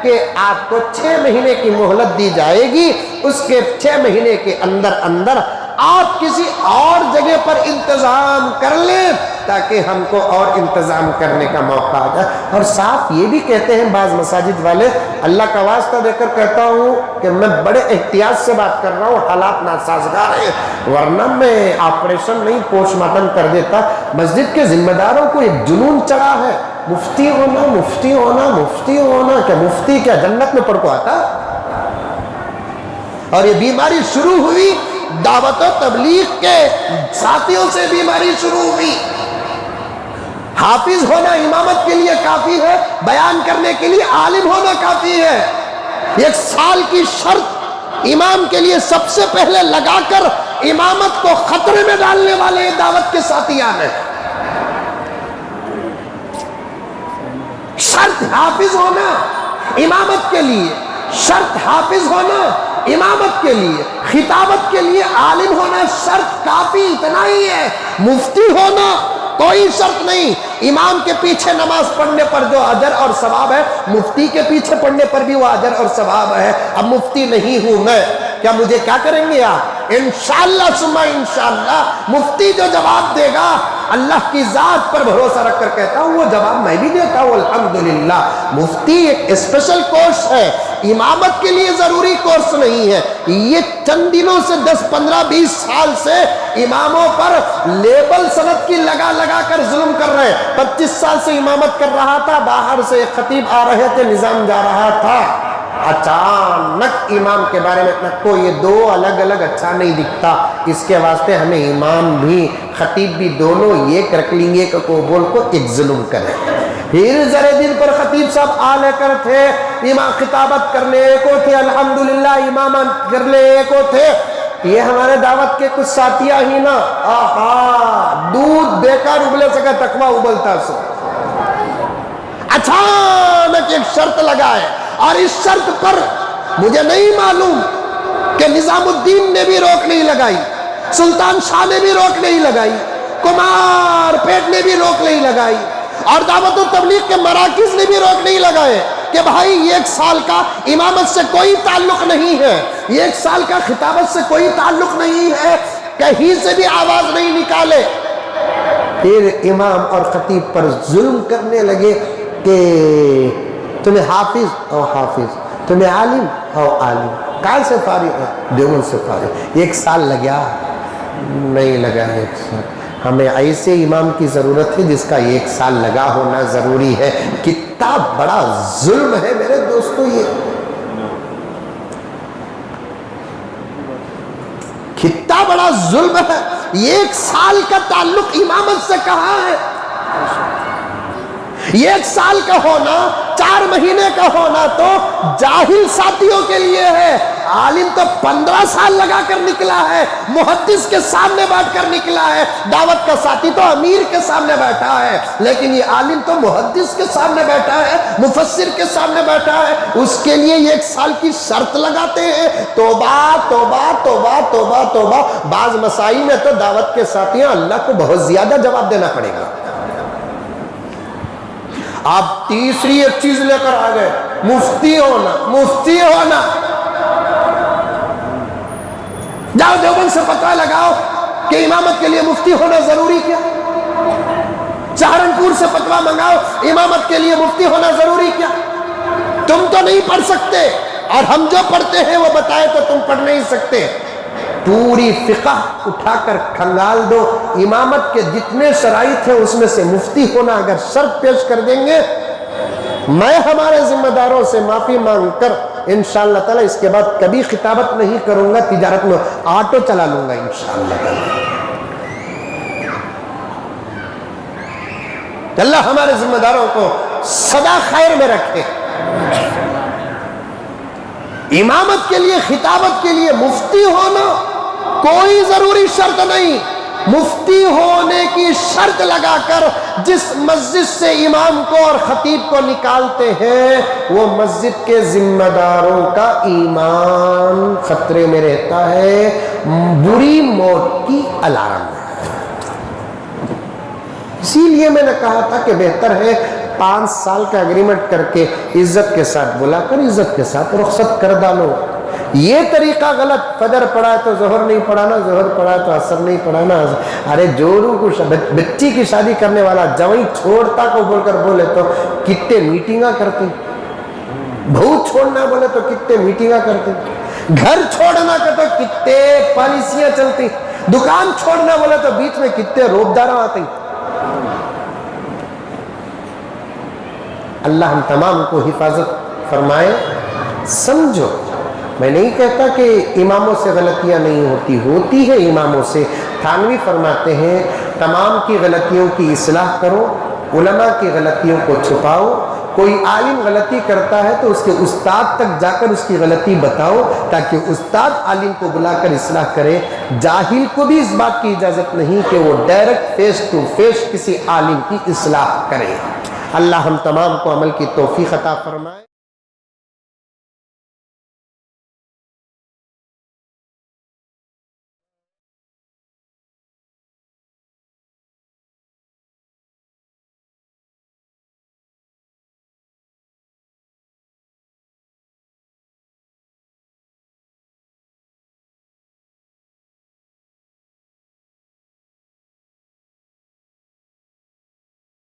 کہ آپ کو 6 مہینے کی مہلت دی جائے گی، اس کے 6 مہینے کے اندر آپ کسی اور جگہ پر انتظام کر لیں تاکہ ہم کو اور انتظام کرنے کا موقع آ جائے۔ اور صاف یہ بھی کہتے ہیں بعض مساجد والے، اللہ کا واسطہ دے کر کہتا ہوں کہ میں بڑے احتیاط سے بات کر رہا ہوں، حالات ناسازگار ہیں، ورنہ میں آپریشن نہیں پوسٹ مارٹم کر دیتا۔ مسجد کے ذمہ داروں کو ایک جنون چڑھا ہے، مفتی ہونا مفتی ہونا مفتی ہونا، کیا مفتی کیا جنت میں پڑھ کو آتا؟ اور یہ بیماری شروع ہوئی دعوت و تبلیغ کے ساتھیوں سے، بیماری شروع ہوئی۔ حافظ ہونا امامت کے لیے کافی ہے، بیان کرنے کے لیے عالم ہونا کافی ہے۔ 1 سال کی شرط امام کے لیے سب سے پہلے لگا کر امامت کو خطرے میں ڈالنے والے دعوت کے ساتھیان ہیں۔ شرط حافظ ہونا امامت کے لیے، شرط حافظ ہونا امامت کے لیے، خطابت کے لیے عالم ہونا شرط کافی، اتنا ہی ہے۔ مفتی ہونا کوئی شرط نہیں، امام کے پیچھے نماز پڑھنے پر جو اجر اور ثواب ہے مفتی کے پیچھے پڑھنے پر بھی وہ اجر اور ثواب ہے۔ اب مفتی نہیں ہوں میں، کیا مجھے کیا کریں گے آپ؟ انشاءاللہ ثم انشاءاللہ مفتی جو جواب دے گا اللہ کی ذات پر بھروسہ رکھ کر کہتا ہوں وہ جواب میں بھی دیتا ہوں الحمدللہ۔ مفتی ایک اسپیشل کورس ہے، امامت کے لیے ضروری کورس نہیں ہے۔ یہ چند دنوں سے 10 15 20 سال سے اماموں پر لیبل سند کی لگا لگا کر ظلم کر رہے ہیں۔ 25 سال سے امامت کر رہا تھا، باہر سے خطیب آ رہے تھے، نظام جا رہا تھا، اچانک امام کے بارے میں اتنا کو یہ 2 الگ الگ اچھا نہیں دکھتا، اس کے واسطے ہمیں امام بھی خطیب بھی دونوں ایک رکھ لیں گے کہ کو بول کو ایک ظلم کرے۔ پھر ذرے دن پر خطیب صاحب آ لے کر تھے، امام خطابت کرنے کو تھے، الحمدللہ امامت کرنے کو تھے۔ یہ ہمارے دعوت کے کچھ ساتھیاں ہی نا آہا دودھ بیکار ابلے سکا تقوی ابلتا سو، اچانک ایک شرط لگائے اور اس شرط پر مجھے نہیں معلوم کہ نظام الدین نے بھی روک نہیں لگائی، سلطان شاہ نے بھی روک نہیں لگائی، کمار پیٹ نے بھی روک نہیں لگائی اور دعوت و تبلیغ کے مراکز نے بھی روک نہیں لگائے کہ بھائی 1 سال کا امامت سے کوئی تعلق نہیں ہے، 1 سال کا خطابت سے کوئی تعلق نہیں ہے، کہیں سے بھی آواز نہیں نکالے۔ پھر امام اور خطیب پر ظلم کرنے لگے کہ تمہیں حافظ او حافظ، تمہیں عالم او عالم، کہاں سے فارغ ہے؟ دیوبند سے فارغ۔ 1 سال لگا نہیں لگا، 1 سال ہمیں ایسے امام کی ضرورت ہے جس کا 1 سال لگا ہونا ضروری ہے۔ کتنا بڑا ظلم ہے میرے دوستو، یہ کتنا بڑا ظلم ہے۔ 1 سال کا تعلق امامت سے کہاں ہے؟ 1 سال کا ہونا، 4 مہینے کا ہونا تو جاہل ساتھیوں کے لیے ہے۔ عالم تو 15 سال لگا کر نکلا ہے، محدث کے سامنے بیٹھ کر نکلا ہے۔ دعوت کا ساتھی تو امیر کے سامنے بیٹھا ہے، لیکن یہ عالم تو محدث کے سامنے بیٹھا ہے، مفسر کے سامنے بیٹھا ہے۔ اس کے لیے 1 سال کی شرط لگاتے ہیں۔ توبہ توبہ توبہ توبہ توبہ۔ بعض مسائل میں تو دعوت کے ساتھیوں اللہ کو بہت زیادہ جواب دینا پڑے گا۔ آپ تیسری ایک چیز لے کر آ گئے، مفتی ہونا، مفتی ہونا۔ جاؤ دیوبند سے فتویٰ لگاؤ کہ امامت کے لیے مفتی ہونا ضروری کیا؟ سہارنپور سے فتویٰ منگاؤ، امامت کے لیے مفتی ہونا ضروری کیا؟ تم تو نہیں پڑھ سکتے، اور ہم جو پڑھتے ہیں وہ بتائے تو تم پڑھ نہیں سکتے۔ پوری فقہ اٹھا کر کھنگال دو، امامت کے جتنے شرائط ہیں اس میں سے مفتی ہونا اگر شرط پیش کر دیں گے، میں ہمارے ذمہ داروں سے معافی مانگ کر انشاءاللہ تعالی اس کے بعد کبھی خطابت نہیں کروں گا، تجارت میں آٹو چلا لوں گا انشاءاللہ تعالی۔ اللہ ہمارے ذمہ داروں کو سدا خیر میں رکھے۔ امامت کے لیے، خطابت کے لیے مفتی ہونا کوئی ضروری شرط نہیں۔ مفتی ہونے کی شرط لگا کر جس مسجد سے امام کو اور خطیب کو نکالتے ہیں، وہ مسجد کے ذمہ داروں کا ایمان خطرے میں رہتا ہے، بری موت کی الارم ہے۔ اسی لیے میں نے کہا تھا کہ بہتر ہے 5 سال کا اگریمنٹ کر کے عزت کے ساتھ بلا کر عزت کے ساتھ رخصت کر ڈالو۔ یہ طریقہ غلط، فجر پڑھا ہے تو ظہر نہیں پڑھانا، ظہر پڑھا ہے تو عصر نہیں پڑھانا۔ ارے جورو کو بچی کی شادی کرنے والا جوئی چھوڑتا کو بول کر بولے تو کتنے میٹنگاں کرتے، بہو چھوڑنا بولے تو کتنے میٹنگاں کرتے، گھر چھوڑنا کہ تو کتنے پالیسیاں چلتی، دکان چھوڑنا بولے تو بیچ میں کتنے روبداراں آتے۔ اللہ ہم تمام کو حفاظت فرمائے۔ سمجھو، میں نہیں کہتا کہ اماموں سے غلطیاں نہیں ہوتی ہے اماموں سے۔ تھانوی فرماتے ہیں تمام کی غلطیوں کی اصلاح کرو، علماء کی غلطیوں کو چھپاؤ۔ کوئی عالم غلطی کرتا ہے تو اس کے استاد تک جا کر اس کی غلطی بتاؤ تاکہ استاد عالم کو بلا کر اصلاح کرے۔ جاہل کو بھی اس بات کی اجازت نہیں کہ وہ ڈائریکٹ فیس ٹو فیس کسی عالم کی اصلاح کرے۔ اللہ ہم تمام کو عمل کی توفیق عطا فرمائے۔